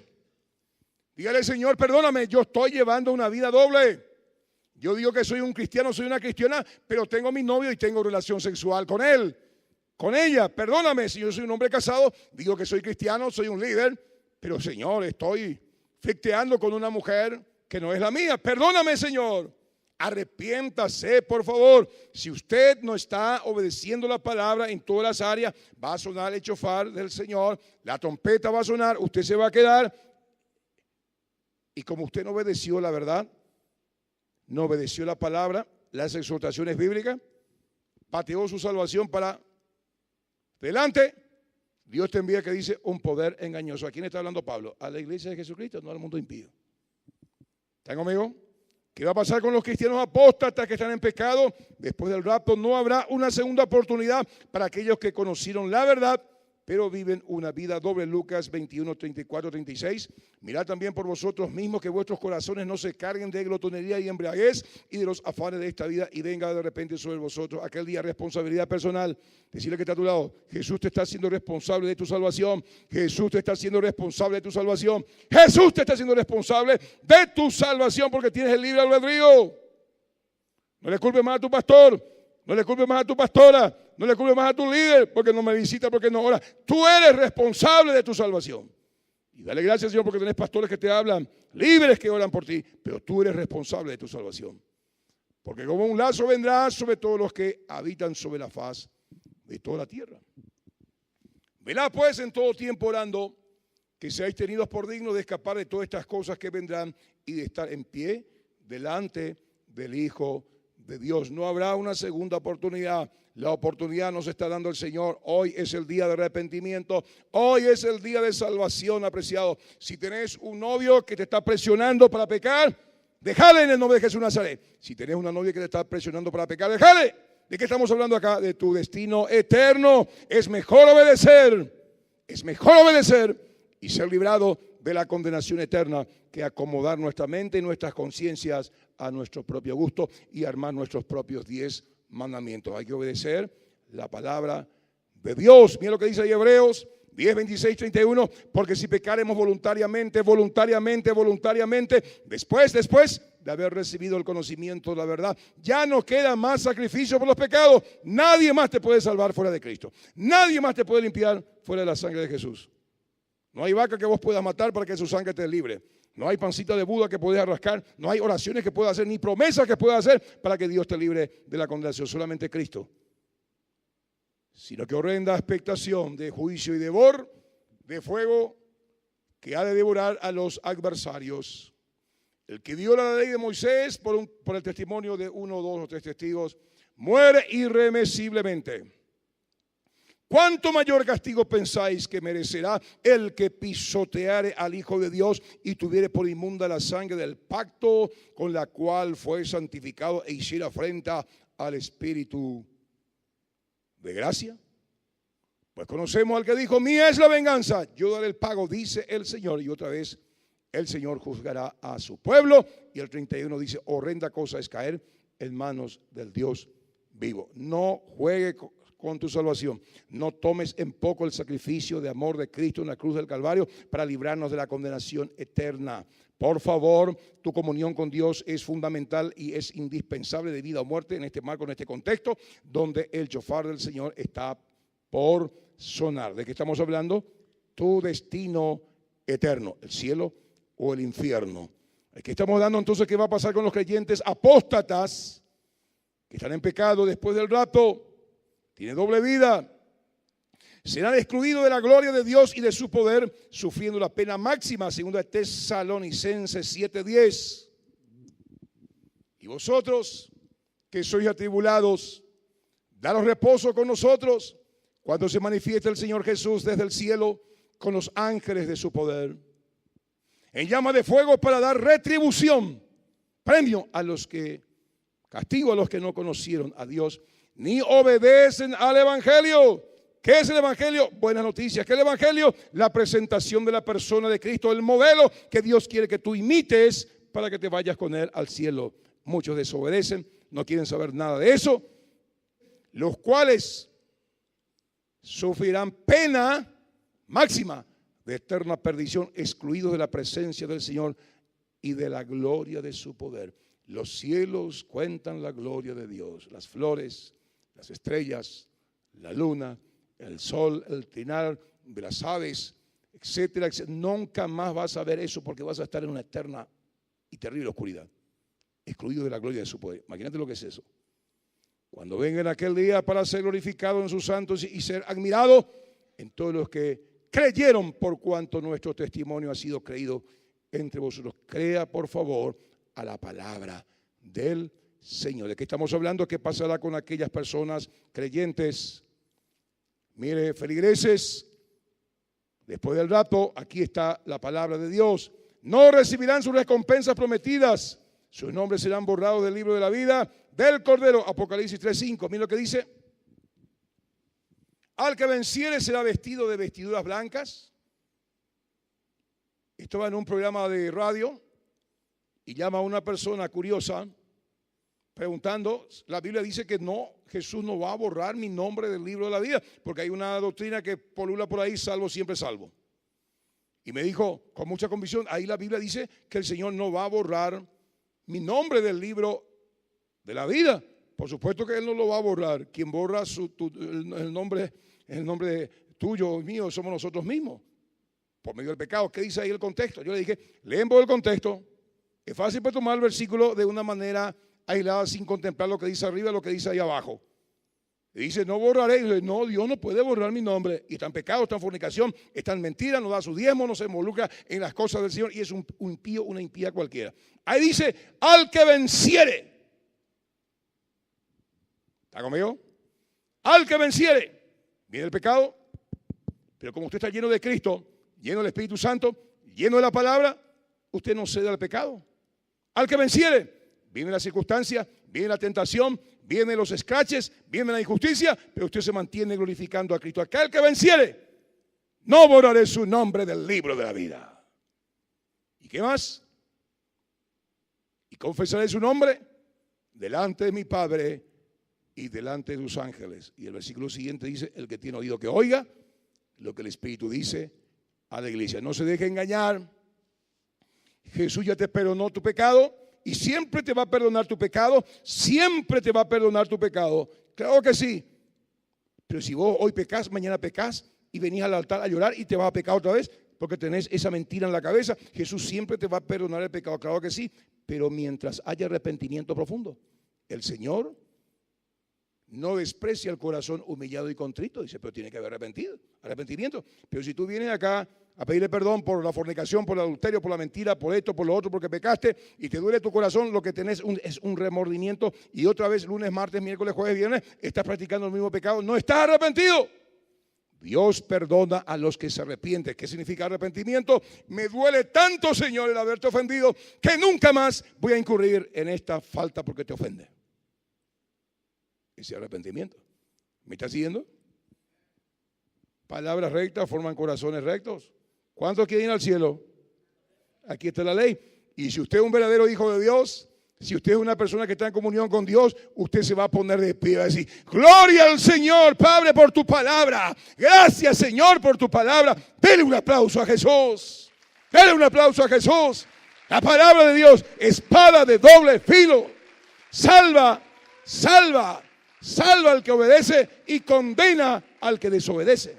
Dígale, Señor, perdóname, yo estoy llevando una vida doble. Yo digo que soy un cristiano, soy una cristiana, pero tengo a mi novio y tengo relación sexual con él, con ella. Perdóname, si yo soy un hombre casado, digo que soy cristiano, soy un líder, pero Señor, estoy flirteando con una mujer que no es la mía. Perdóname, Señor. Arrepiéntase, por favor. Si usted no está obedeciendo la palabra en todas las áreas, va a sonar el shofar del Señor, la trompeta va a sonar, usted se va a quedar. Y como usted no obedeció la verdad, no obedeció la palabra, las exhortaciones bíblicas, pateó su salvación para delante, Dios te envía, que dice, un poder engañoso. ¿A quién está hablando Pablo? A la iglesia de Jesucristo, no al mundo impío. ¿Están conmigo? ¿Qué va a pasar con los cristianos apóstatas que están en pecado? Después del rapto no habrá una segunda oportunidad para aquellos que conocieron la verdad, pero viven una vida doble. Lucas 21, 34, 36. Mirad también por vosotros mismos que vuestros corazones no se carguen de glotonería y embriaguez y de los afanes de esta vida, y venga de repente sobre vosotros aquel día responsabilidad personal. Decirle que está a tu lado: Jesús te está haciendo responsable de tu salvación. Jesús te está haciendo responsable de tu salvación. Jesús te está haciendo responsable de tu salvación, porque tienes el libre albedrío. No le culpes más a tu pastor, no le culpes más a tu pastora, no le culpes más a tu líder porque no me visita, porque no ora. Tú eres responsable de tu salvación. Y dale gracias, Señor, porque tenés pastores que te hablan, líderes que oran por ti, pero tú eres responsable de tu salvación. Porque como un lazo vendrá sobre todos los que habitan sobre la faz de toda la tierra. Velad pues en todo tiempo orando, que seáis tenidos por dignos de escapar de todas estas cosas que vendrán y de estar en pie delante del Hijo de Dios. No habrá una segunda oportunidad. La oportunidad nos está dando el Señor. Hoy es el día de arrepentimiento. Hoy es el día de salvación, apreciado. Si tenés un novio que te está presionando para pecar, déjale en el nombre de Jesús Nazaret. Si tenés una novia que te está presionando para pecar, déjale. ¿De qué estamos hablando acá? De tu destino eterno. Es mejor obedecer. Es mejor obedecer y ser librado de la condenación eterna que acomodar nuestra mente y nuestras conciencias a nuestro propio gusto y armar nuestros propios 10 mandamientos. Hay que obedecer la palabra de Dios. Mira lo que dice ahí Hebreos 10, 26, 31. Porque si pecaremos voluntariamente, después de haber recibido el conocimiento de la verdad, ya no queda más sacrificio por los pecados. Nadie más te puede salvar fuera de Cristo. Nadie más te puede limpiar fuera de la sangre de Jesús. No hay vaca que vos puedas matar para que su sangre te libre. No hay pancita de Buda que puedas rascar. No hay oraciones que puedas hacer, ni promesas que puedas hacer para que Dios te libre de la condenación. Solamente Cristo. Sino que horrenda expectación de juicio y de fuego que ha de devorar a los adversarios. El que viola la ley de Moisés por el testimonio de 1, 2 o 3 testigos muere irremisiblemente. ¿Cuánto mayor castigo pensáis que merecerá el que pisoteare al Hijo de Dios y tuviere por inmunda la sangre del pacto con la cual fue santificado e hiciera afrenta al Espíritu de gracia? Pues conocemos al que dijo: mía es la venganza, yo daré el pago, dice el Señor. Y otra vez el Señor juzgará a su pueblo. Y el 31 dice: horrenda cosa es caer en manos del Dios vivo. No juegue con tu salvación. No tomes en poco el sacrificio de amor de Cristo en la cruz del Calvario para librarnos de la condenación eterna. Por favor, tu comunión con Dios es fundamental y es indispensable de vida o muerte en este marco, en este contexto, donde el shofar del Señor está por sonar. ¿De qué estamos hablando? Tu destino eterno, el cielo o el infierno. Aquí estamos dando entonces qué va a pasar con los creyentes apóstatas que están en pecado después del rapto. Tiene doble vida. Serán excluidos de la gloria de Dios y de su poder, sufriendo la pena máxima, según Tesalonicenses 7:10. Y vosotros, que sois atribulados, daros reposo con nosotros, cuando se manifieste el Señor Jesús desde el cielo, con los ángeles de su poder, en llama de fuego, para dar retribución, premio a los que, castigo a los que no conocieron a Dios, ni obedecen al Evangelio. ¿Qué es el Evangelio? Buenas noticias. ¿Qué es el Evangelio? La presentación de la persona de Cristo, el modelo que Dios quiere que tú imites para que te vayas con Él al cielo. Muchos desobedecen, no quieren saber nada de eso, los cuales sufrirán pena máxima de eterna perdición, excluidos de la presencia del Señor y de la gloria de su poder. Los cielos cuentan la gloria de Dios, las flores, las estrellas, la luna, el sol, el trinar de las aves, etcétera, etcétera. Nunca más vas a ver eso porque vas a estar en una eterna y terrible oscuridad. excluidos de la gloria de su poder. Imagínate lo que es eso. Cuando venga en aquel día para ser glorificado en sus santos y ser admirado en todos los que creyeron, por cuanto nuestro testimonio ha sido creído entre vosotros. Crea, por favor, a la palabra del Señor. ¿De qué estamos hablando? ¿Qué pasará con aquellas personas creyentes? Mire, feligreses, después del rapto, aquí está la palabra de Dios. No recibirán sus recompensas prometidas. Sus nombres serán borrados del libro de la vida del Cordero. Apocalipsis 3:5. Mira lo que dice. Al que venciere será vestido de vestiduras blancas. Estaba en un programa de radio y llama a una persona curiosa preguntando, la Biblia dice que no, Jesús no va a borrar mi nombre del libro de la vida, porque hay una doctrina que polula por ahí, salvo siempre salvo. Y me dijo con mucha convicción, ahí la Biblia dice que el Señor no va a borrar mi nombre del libro de la vida. Por supuesto que Él no lo va a borrar. Quien borra el nombre tuyo o mío somos nosotros mismos, por medio del pecado. ¿Qué dice ahí el contexto? Yo le dije, leen por el contexto. Es fácil para tomar el versículo de una manera aislada sin contemplar lo que dice arriba y lo que dice ahí abajo. Y dice, no borraré. Y dice, no, Dios no puede borrar mi nombre. Y está en pecado, está en fornicación, está en mentira, no da su diezmo, no se involucra en las cosas del Señor y es un impío, una impía cualquiera. Ahí dice, al que venciere. ¿Está conmigo? Al que venciere. Viene el pecado, pero como usted está lleno de Cristo, lleno del Espíritu Santo, lleno de la palabra, usted no cede al pecado. Al que venciere. Viene la circunstancia, viene la tentación, vienen los escraches, viene la injusticia, pero usted se mantiene glorificando a Cristo. Aquel que venciere, no borraré su nombre del libro de la vida. ¿Y qué más? Y confesaré su nombre delante de mi Padre y delante de sus ángeles. Y el versículo siguiente dice, el que tiene oído que oiga lo que el Espíritu dice a la iglesia. No se deje engañar. Jesús ya te perdonó tu pecado. Y siempre te va a perdonar tu pecado, siempre te va a perdonar tu pecado. Claro que sí. Pero si vos hoy pecás, mañana pecás y venís al altar a llorar y te vas a pecar otra vez porque tenés esa mentira en la cabeza, Jesús siempre te va a perdonar el pecado. Claro que sí. Pero mientras haya arrepentimiento profundo, el Señor no desprecia el corazón humillado y contrito. Dice, pero tiene que haber arrepentimiento. Pero si tú vienes acá a pedirle perdón por la fornicación, por el adulterio, por la mentira, por esto, por lo otro, porque pecaste y te duele tu corazón, lo que tenés es un remordimiento y otra vez lunes, martes, miércoles, jueves, viernes, estás practicando el mismo pecado, no estás arrepentido. Dios perdona a los que se arrepienten. ¿Qué significa arrepentimiento? Me duele tanto, Señor, el haberte ofendido que nunca más voy a incurrir en esta falta porque te ofende. Ese arrepentimiento. ¿Me estás siguiendo? Palabras rectas forman corazones rectos. ¿Cuántos quieren ir al cielo? Aquí está la ley. Y si usted es un verdadero hijo de Dios, si usted es una persona que está en comunión con Dios, usted se va a poner de pie y va a decir, gloria al Señor, Padre, por tu palabra. Gracias, Señor, por tu palabra. Dele un aplauso a Jesús. Dele un aplauso a Jesús. La palabra de Dios, espada de doble filo. Salva al que obedece y condena al que desobedece.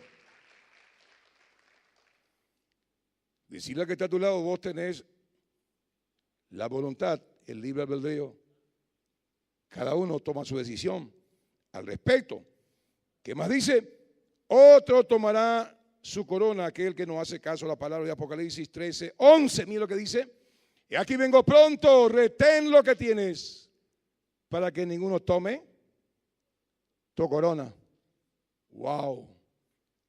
Decirle que está a tu lado, vos tenés la voluntad, el libre albedrío. Cada uno toma su decisión al respecto. ¿Qué más dice? Otro tomará su corona, aquel que no hace caso a la palabra de Apocalipsis 13:11. Mira lo que dice. Y aquí vengo pronto, retén lo que tienes para que ninguno tome tu corona. Wow.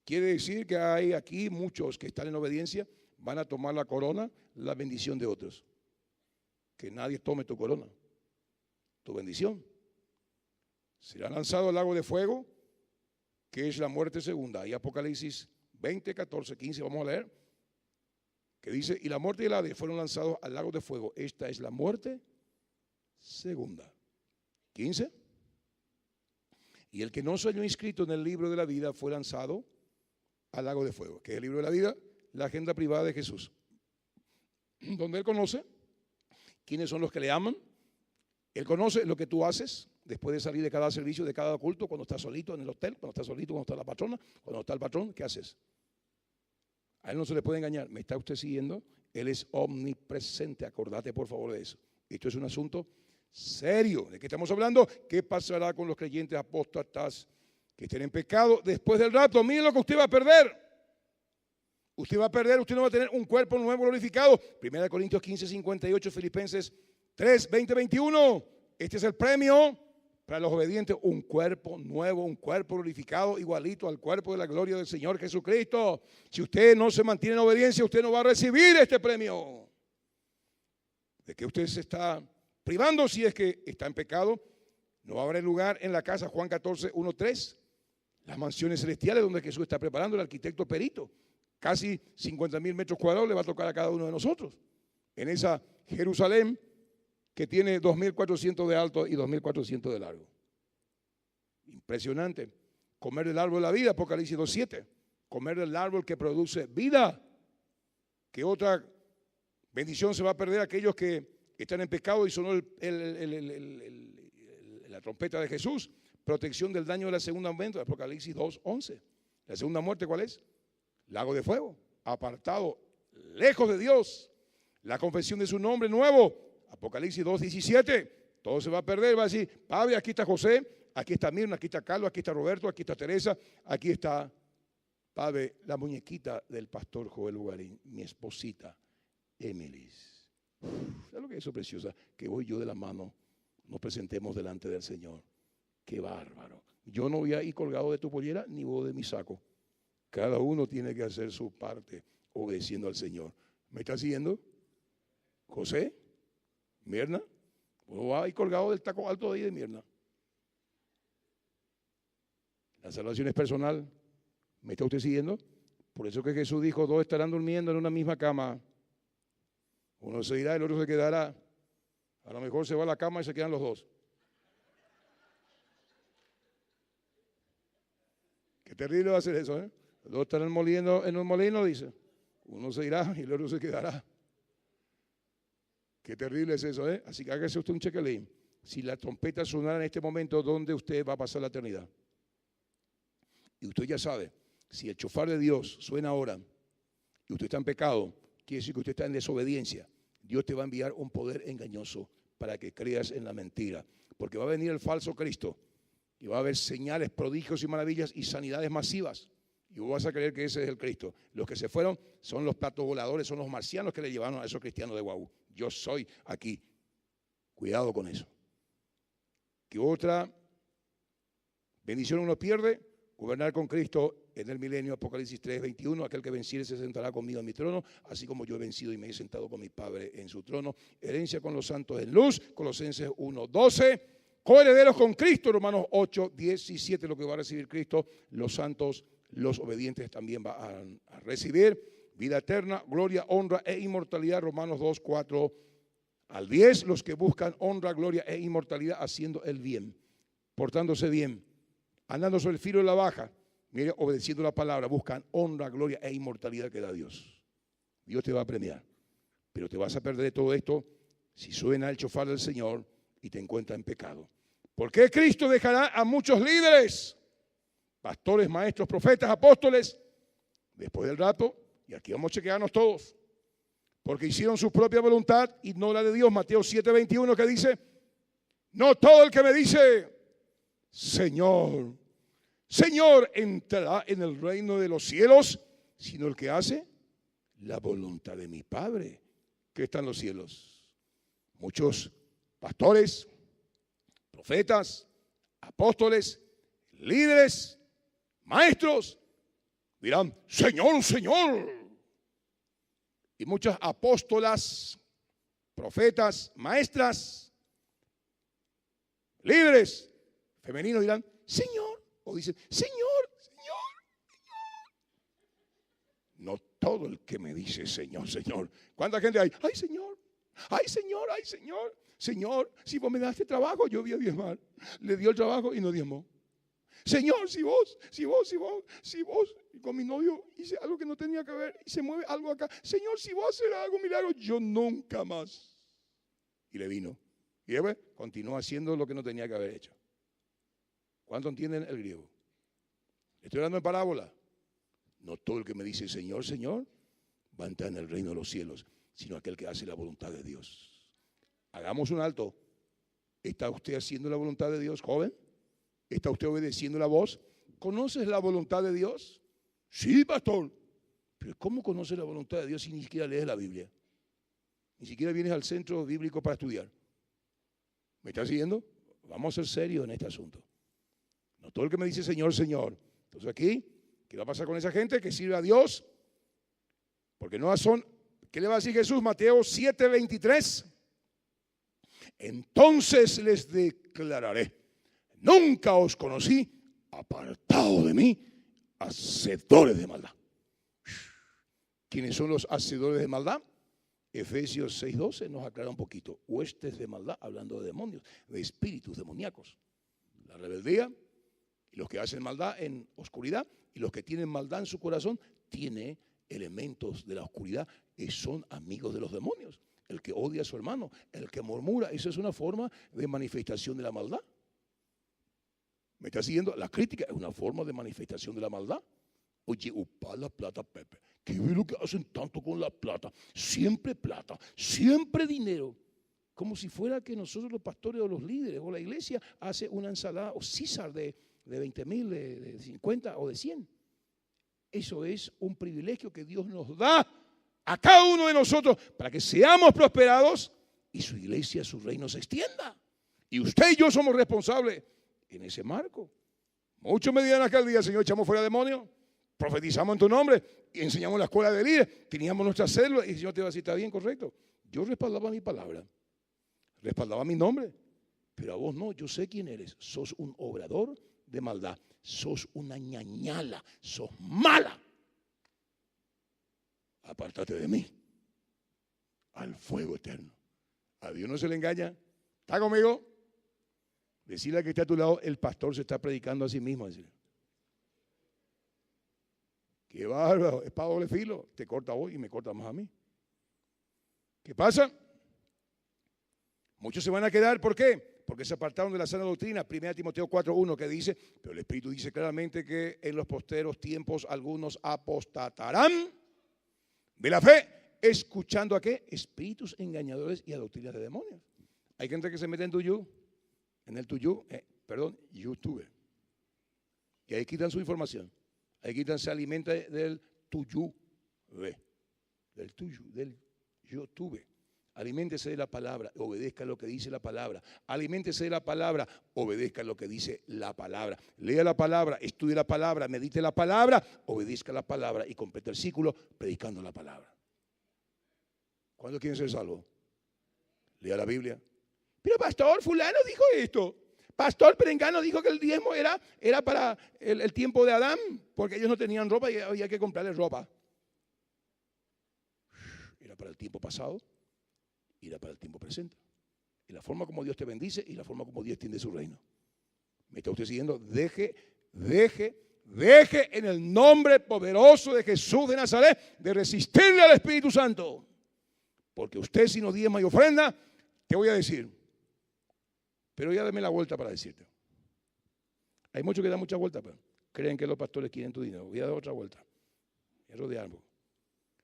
Quiere decir que hay aquí muchos que están en obediencia, van a tomar la corona, la bendición de otros. Que nadie tome tu corona, tu bendición. Será lanzado al lago de fuego, que es la muerte segunda. Y Apocalipsis 20, 14, 15, vamos a leer. Que dice, y la muerte y el Hades fueron lanzados al lago de fuego. Esta es la muerte segunda. 15. Y el que no se halló inscrito en el libro de la vida fue lanzado al lago de fuego. Que es el libro de la vida, la agenda privada de Jesús. Donde Él conoce quiénes son los que le aman. Él conoce lo que tú haces después de salir de cada servicio, de cada culto, cuando estás solito en el hotel, cuando estás solito, cuando está la patrona, cuando está el patrón, ¿qué haces? A Él no se le puede engañar. ¿Me está usted siguiendo? Él es omnipresente. Acordate por favor de eso. Esto es un asunto serio. ¿De qué estamos hablando? ¿Qué pasará con los creyentes apóstatas que estén en pecado después del rapto? Miren lo que usted va a perder. Usted va a perder, usted no va a tener un cuerpo nuevo glorificado. 1 Corintios 15, 58, Filipenses 3, 20, 21. Este es el premio para los obedientes, un cuerpo nuevo, un cuerpo glorificado, igualito al cuerpo de la gloria del Señor Jesucristo. Si usted no se mantiene en obediencia, usted no va a recibir este premio. ¿De qué usted se está privando si es que está en pecado? No va a haber lugar en la casa, Juan 14, 1, 3. Las mansiones celestiales donde Jesús está preparando, el arquitecto perito. Casi 50,000 metros cuadrados le va a tocar a cada uno de nosotros. En esa Jerusalén que tiene 2,400 de alto y 2,400 de largo. Impresionante. Comer del árbol de la vida, Apocalipsis 2:7. Comer del árbol que produce vida. ¿Qué otra bendición se va a perder aquellos que están en pecado y sonó la trompeta de Jesús? Protección del daño de la segunda muerte, Apocalipsis 2:11. ¿La segunda muerte cuál es? Lago de fuego, apartado, lejos de Dios. La confesión de su nombre nuevo, Apocalipsis 2:17. Todo se va a perder, va a decir, Padre, aquí está José, aquí está Mirna, aquí está Carlos, aquí está Roberto, aquí está Teresa, aquí está, Padre, la muñequita del pastor Joel Ugarín, mi esposita, Emily. ¿Sabes lo que es eso, preciosa? Que hoy yo de la mano nos presentemos delante del Señor. Qué bárbaro. Yo no voy a ir colgado de tu pollera ni vos de mi saco. Cada uno tiene que hacer su parte obedeciendo al Señor. ¿Me está siguiendo? José, Mirna, uno va ahí colgado del taco alto de ahí de Mirna. La salvación es personal. ¿Me está usted siguiendo? Por eso que Jesús dijo, dos estarán durmiendo en una misma cama. Uno se irá, el otro se quedará. A lo mejor se va a la cama y se quedan los dos. Qué terrible va a ser eso, ¿eh? Los dos estarán moliendo en un molino, dice. Uno se irá y el otro se quedará. Qué terrible es eso, ¿eh? Así que hágase usted un chequelín. Si la trompeta sonara en este momento, ¿dónde usted va a pasar la eternidad? Y usted ya sabe, si el chofar de Dios suena ahora y usted está en pecado, quiere decir que usted está en desobediencia. Dios te va a enviar un poder engañoso para que creas en la mentira. Porque va a venir el falso Cristo y va a haber señales, prodigios y maravillas y sanidades masivas. Y vos vas a creer que ese es el Cristo. Los que se fueron son los platos voladores, son los marcianos que le llevaron a esos cristianos de Guau. Yo soy aquí. Cuidado con eso. ¿Qué otra bendición uno pierde? Gobernar con Cristo en el milenio, Apocalipsis 3:21. Aquel que venciere se sentará conmigo en mi trono, así como yo he vencido y me he sentado con mi Padre en su trono. Herencia con los santos en luz, Colosenses 1:12. Coherederos con Cristo, Romanos 8:17. Lo que va a recibir Cristo, los santos, los obedientes también van a recibir vida eterna, gloria, honra e inmortalidad. Romanos 2:4-10. Los que buscan honra, gloria e inmortalidad haciendo el bien, portándose bien, andando sobre el filo de la baja, mire, obedeciendo la palabra, buscan honra, gloria e inmortalidad que da Dios. Dios te va a premiar, pero te vas a perder todo esto si suena el chofar del Señor y te encuentras en pecado. ¿Por qué Cristo dejará a muchos líderes, pastores, maestros, profetas, apóstoles, después del rapto? Y aquí vamos a chequearnos todos. Porque hicieron su propia voluntad y no la de Dios. Mateo 7:21 que dice, no todo el que me dice, Señor, Señor, entrará en el reino de los cielos, sino el que hace la voluntad de mi Padre que está en los cielos. Muchos pastores, profetas, apóstoles, líderes, maestros dirán, Señor, Señor. Y muchas apóstolas, profetas, maestras, líderes femeninos dirán, Señor, o dicen, Señor, Señor, Señor. No todo el que me dice Señor, Señor. ¿Cuánta gente hay? Ay, Señor, ay, Señor, ay, Señor. Señor, si vos me das este trabajo, yo voy a diezmar. Le dio el trabajo y no diezmó. Señor, si vos, y con mi novio hice algo que no tenía que ver y se mueve algo acá. Señor, si vos haces algo milagro, yo nunca más. Y le vino. Y después continuó haciendo lo que no tenía que haber hecho. ¿Cuánto entienden el griego? Estoy hablando en parábola. No todo el que me dice Señor, Señor, va a entrar en el reino de los cielos, sino aquel que hace la voluntad de Dios. Hagamos un alto ¿Está usted haciendo la voluntad de Dios, joven? ¿Está usted obedeciendo la voz? ¿Conoces la voluntad de Dios? Sí, pastor. Pero ¿cómo conoces la voluntad de Dios si ni siquiera lees la Biblia? Ni siquiera vienes al centro bíblico para estudiar. ¿Me estás siguiendo? Vamos a ser serios en este asunto. No todo el que me dice Señor, Señor. Entonces aquí, ¿qué va a pasar con esa gente que sirve a Dios? Porque no son, ¿qué le va a decir Jesús? Mateo 7:23. Entonces les declararé, nunca os conocí, apartado de mí, hacedores de maldad. ¿Quiénes son los hacedores de maldad? Efesios 6:12 nos aclara un poquito. Huestes de maldad, hablando de demonios, de espíritus demoníacos. La rebeldía, y los que hacen maldad en oscuridad, y los que tienen maldad en su corazón, tiene elementos de la oscuridad y son amigos de los demonios. El que odia a su hermano, el que murmura, eso es una forma de manifestación de la maldad. ¿Me está siguiendo? La crítica es una forma de manifestación de la maldad. Oye, upa la plata, Pepe. ¿Qué es lo que hacen tanto con la plata? Siempre plata, siempre dinero. Como si fuera que nosotros los pastores o los líderes o la iglesia hace una ensalada o César de 20,000, de 50 o de 100. Eso es un privilegio que Dios nos da a cada uno de nosotros para que seamos prosperados y su iglesia, su reino se extienda. Y usted y yo somos responsables en ese marco. Muchos me dirán aquel día, Señor, echamos fuera demonios, profetizamos en tu nombre y enseñamos la escuela de líderes, teníamos nuestras células y el Señor te va a decir, está bien, correcto. Yo respaldaba mi palabra, respaldaba mi nombre, pero a vos no, yo sé quién eres. Sos un obrador de maldad, sos una ñañala, sos mala. Apártate de mí al fuego eterno. A Dios no se le engaña. ¿Está conmigo? Decirle que está a tu lado, el pastor se está predicando a sí mismo. Decirle. Qué bárbaro, es para doble filo. Te corta hoy y me corta más a mí. ¿Qué pasa? Muchos se van a quedar, ¿por qué? Porque se apartaron de la sana doctrina. 1 Timoteo 4:1 que dice, pero el Espíritu dice claramente que en los posteros tiempos algunos apostatarán de la fe, escuchando a qué? Espíritus engañadores y a doctrinas de demonios. Hay gente que se mete en YouTube. Y ahí quitan su información. Ahí quitan, se alimenta del tuyo, del YouTube. Aliméntese de la palabra, obedezca lo que dice la palabra. Aliméntese de la palabra, obedezca lo que dice la palabra. Lea la palabra, estudie la palabra, medite la palabra, obedezca la palabra y complete el círculo predicando la palabra. ¿Cuándo quieren ser salvos? Lea la Biblia. Pero pastor, fulano dijo esto. Pastor Perengano dijo que el diezmo era para el tiempo de Adán, porque ellos no tenían ropa y había que comprarles ropa. Era para el tiempo pasado y era para el tiempo presente. Y la forma como Dios te bendice y la forma como Dios extiende su reino. ¿Me está usted siguiendo? Deje en el nombre poderoso de Jesús de Nazaret de resistirle al Espíritu Santo. Porque usted si no diezma y ofrenda, te voy a decir. Pero ya dame la vuelta para decirte. Hay muchos que dan mucha vuelta, pero creen que los pastores quieren tu dinero. Voy a dar otra vuelta. Voy a rodearme.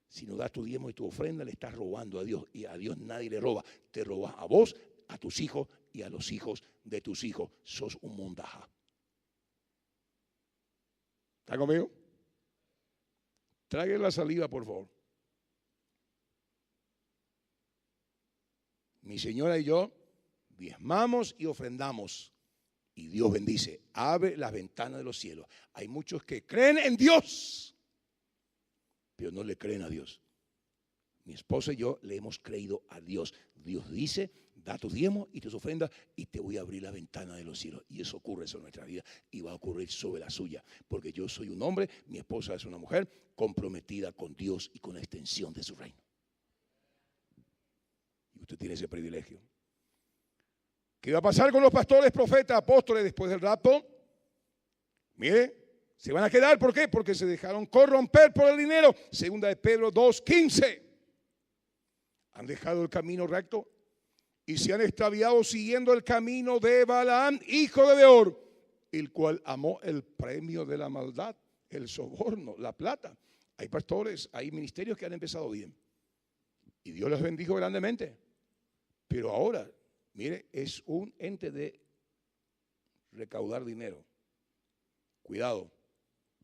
Si no das tu diezmo y tu ofrenda, le estás robando a Dios. Y a Dios nadie le roba. Te robas a vos, a tus hijos y a los hijos de tus hijos. Sos un mondaja. ¿Está conmigo? Traigan la saliva, por favor. Mi señora y yo diezmamos y ofrendamos. Y Dios bendice. Abre las ventanas de los cielos. Hay muchos que creen en Dios, pero no le creen a Dios. Mi esposa y yo le hemos creído a Dios. Dios dice, da tus diezmos y tus ofrendas y te voy a abrir la ventana de los cielos. Y eso ocurre sobre nuestra vida y va a ocurrir sobre la suya. Porque yo soy un hombre, mi esposa es una mujer comprometida con Dios y con la extensión de su reino. Y usted tiene ese privilegio. ¿Qué va a pasar con los pastores, profetas, apóstoles después del rapto? Mire, se van a quedar, ¿por qué? Porque se dejaron corromper por el dinero. Segunda de Pedro 2:15. Han dejado el camino recto y se han extraviado siguiendo el camino de Balaam, hijo de Beor, el cual amó el premio de la maldad, el soborno, la plata. Hay pastores, hay ministerios que han empezado bien y Dios los bendijo grandemente. Pero ahora Mire, es un ente de recaudar dinero. Cuidado.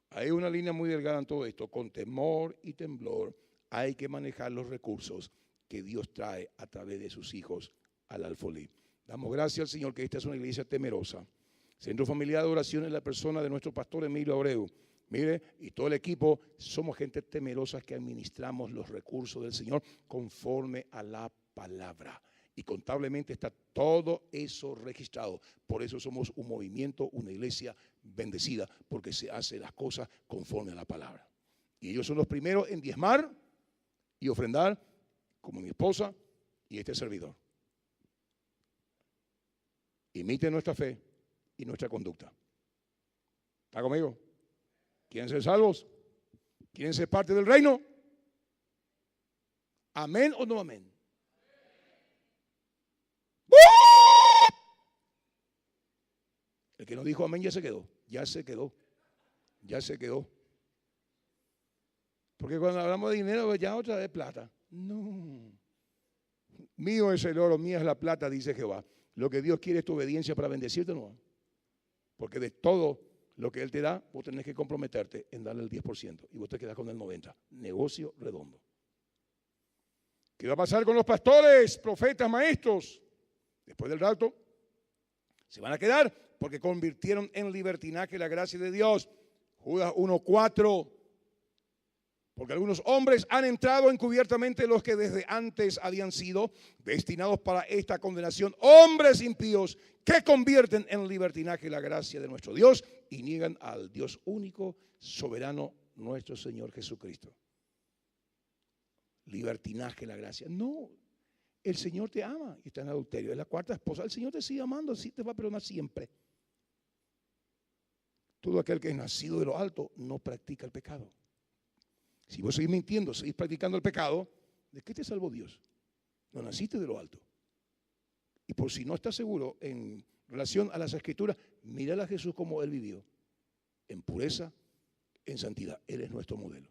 Hay una línea muy delgada en todo esto. Con temor y temblor hay que manejar los recursos que Dios trae a través de sus hijos al alfolí. Damos gracias al Señor que esta es una iglesia temerosa. Centro Familiar de Oración es la persona de nuestro pastor Emilio Abreu. Mire, y todo el equipo somos gente temerosa que administramos los recursos del Señor conforme a la palabra. Y contablemente está todo eso registrado. Por eso somos un movimiento, una iglesia bendecida, porque se hace las cosas conforme a la palabra. Y ellos son los primeros en diezmar y ofrendar, como mi esposa y este servidor. Imiten nuestra fe y nuestra conducta. ¿Está conmigo? ¿Quieren ser salvos? ¿Quieren ser parte del reino? ¿Amén o no amén? El que no dijo amén ya se quedó. Ya se quedó. Ya se quedó. Porque cuando hablamos de dinero, ya otra vez plata. No. Mío es el oro, mía es la plata, dice Jehová. Lo que Dios quiere es tu obediencia para bendecirte, no. Porque de todo lo que Él te da, vos tenés que comprometerte en darle el 10% y vos te quedás con el 90%. Negocio redondo. ¿Qué va a pasar con los pastores, profetas, maestros? Después del rapto, se van a quedar porque convirtieron en libertinaje la gracia de Dios. Judas 1:4. Porque algunos hombres han entrado encubiertamente, los que desde antes habían sido destinados para esta condenación, hombres impíos que convierten en libertinaje la gracia de nuestro Dios y niegan al Dios único, soberano, nuestro Señor Jesucristo. Libertinaje la gracia. No, el Señor te ama y está en adulterio. Es la cuarta esposa. El Señor te sigue amando, sí te va a perdonar siempre. Todo aquel que es nacido de lo alto no practica el pecado. Si vos seguís mintiendo, seguís practicando el pecado, ¿de qué te salvó Dios? No naciste de lo alto. Y por si no estás seguro en relación a las Escrituras, mírala a Jesús como Él vivió. En pureza, en santidad. Él es nuestro modelo.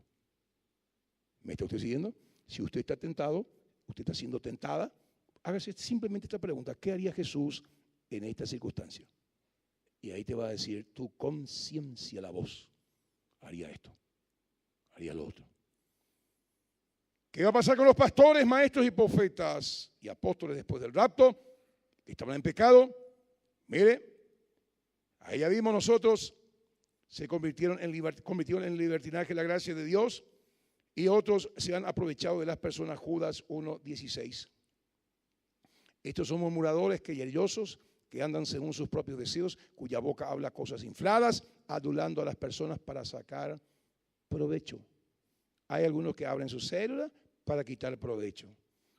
¿Me está usted siguiendo? Si usted está tentado, usted está siendo tentada, hágase simplemente esta pregunta. ¿Qué haría Jesús en esta circunstancia? Y ahí te va a decir tu conciencia, la voz. Haría esto. Haría lo otro. ¿Qué va a pasar con los pastores, maestros y profetas y apóstoles después del rapto? Que estaban en pecado. Mire, ahí ya vimos nosotros, se convirtieron en libertinaje la gracia de Dios y otros se han aprovechado de las personas. Judas 1:16. Estos son murmuradores, querellosos, que andan según sus propios deseos, cuya boca habla cosas infladas, adulando a las personas para sacar provecho. Hay algunos que abren su célula para quitar provecho,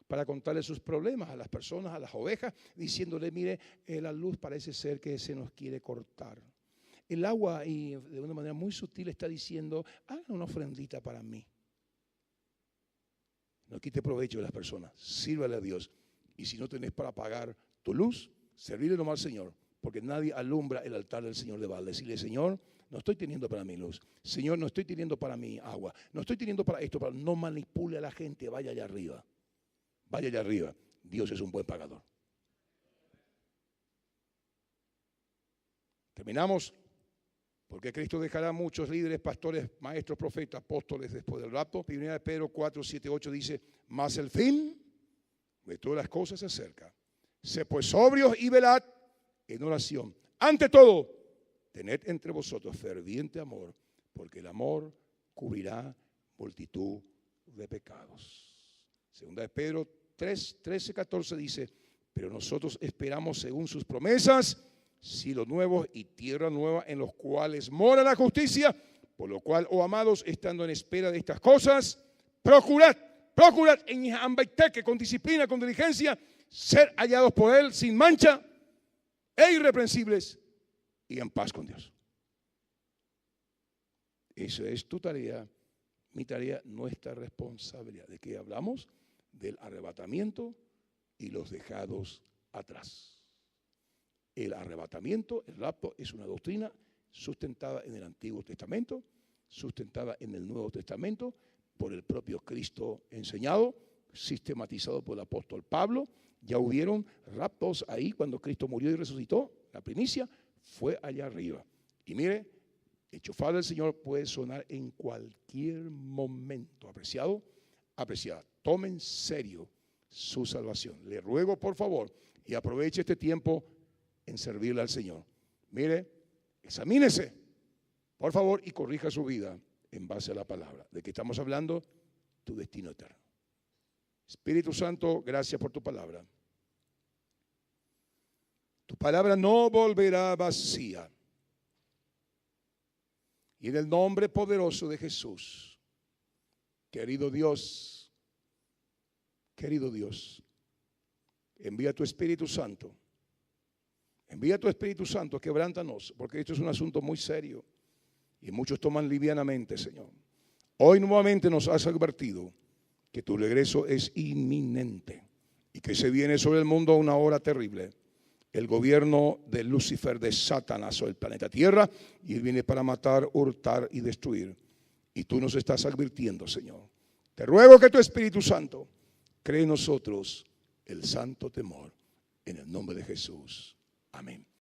para contarle sus problemas a las personas, a las ovejas, diciéndole, mire, la luz parece ser que se nos quiere cortar. El agua, y de una manera muy sutil, está diciendo, hagan una ofrendita para mí. No quite provecho de las personas, sírvale a Dios. Y si no tenés para pagar tu luz, servirle nomás al Señor, porque nadie alumbra el altar del Señor de balde. Decirle, Señor, no estoy teniendo para mi luz. Señor, no estoy teniendo para mi agua. No estoy teniendo para esto. Para no manipule a la gente. Vaya allá arriba. Vaya allá arriba. Dios es un buen pagador. Terminamos. Porque Cristo dejará muchos líderes, pastores, maestros, profetas, apóstoles después del rapto. 1 Pedro 4:7-8 dice, mas el fin de todas las cosas se acerca. Sé pues sobrios y velad en oración. Ante todo, tened entre vosotros ferviente amor, porque el amor cubrirá multitud de pecados. Segunda de Pedro 3:13-14 dice, pero nosotros esperamos según sus promesas, cielos nuevos y tierra nueva en los cuales mora la justicia, por lo cual, oh amados, estando en espera de estas cosas, procurad en ambaiteque, con disciplina, con diligencia, ser hallados por Él sin mancha e irreprensibles y en paz con Dios. Esa es tu tarea, mi tarea, nuestra responsabilidad. ¿De qué hablamos? Del arrebatamiento y los dejados atrás. El arrebatamiento, el rapto, es una doctrina sustentada en el Antiguo Testamento, sustentada en el Nuevo Testamento, por el propio Cristo enseñado, sistematizado por el apóstol Pablo, Ya hubieron raptos ahí cuando Cristo murió y resucitó. La primicia fue allá arriba. Y mire, el shofar del Señor puede sonar en cualquier momento. Apreciado, apreciada. Tome en serio su salvación. Le ruego, por favor, y aproveche este tiempo en servirle al Señor. Mire, examínese, por favor, y corrija su vida en base a la palabra. ¿De qué estamos hablando? Tu destino eterno. Espíritu Santo, gracias por tu palabra. Tu palabra no volverá vacía. Y en el nombre poderoso de Jesús, querido Dios, envía tu Espíritu Santo. Envía tu Espíritu Santo, quebrántanos, porque esto es un asunto muy serio y muchos toman livianamente, Señor. Hoy nuevamente nos has advertido que tu regreso es inminente y que se viene sobre el mundo una hora terrible. El gobierno de Lucifer, de Satanás sobre el planeta Tierra, y él viene para matar, hurtar y destruir. Y tú nos estás advirtiendo, Señor. Te ruego que tu Espíritu Santo cree en nosotros el santo temor, en el nombre de Jesús. Amén.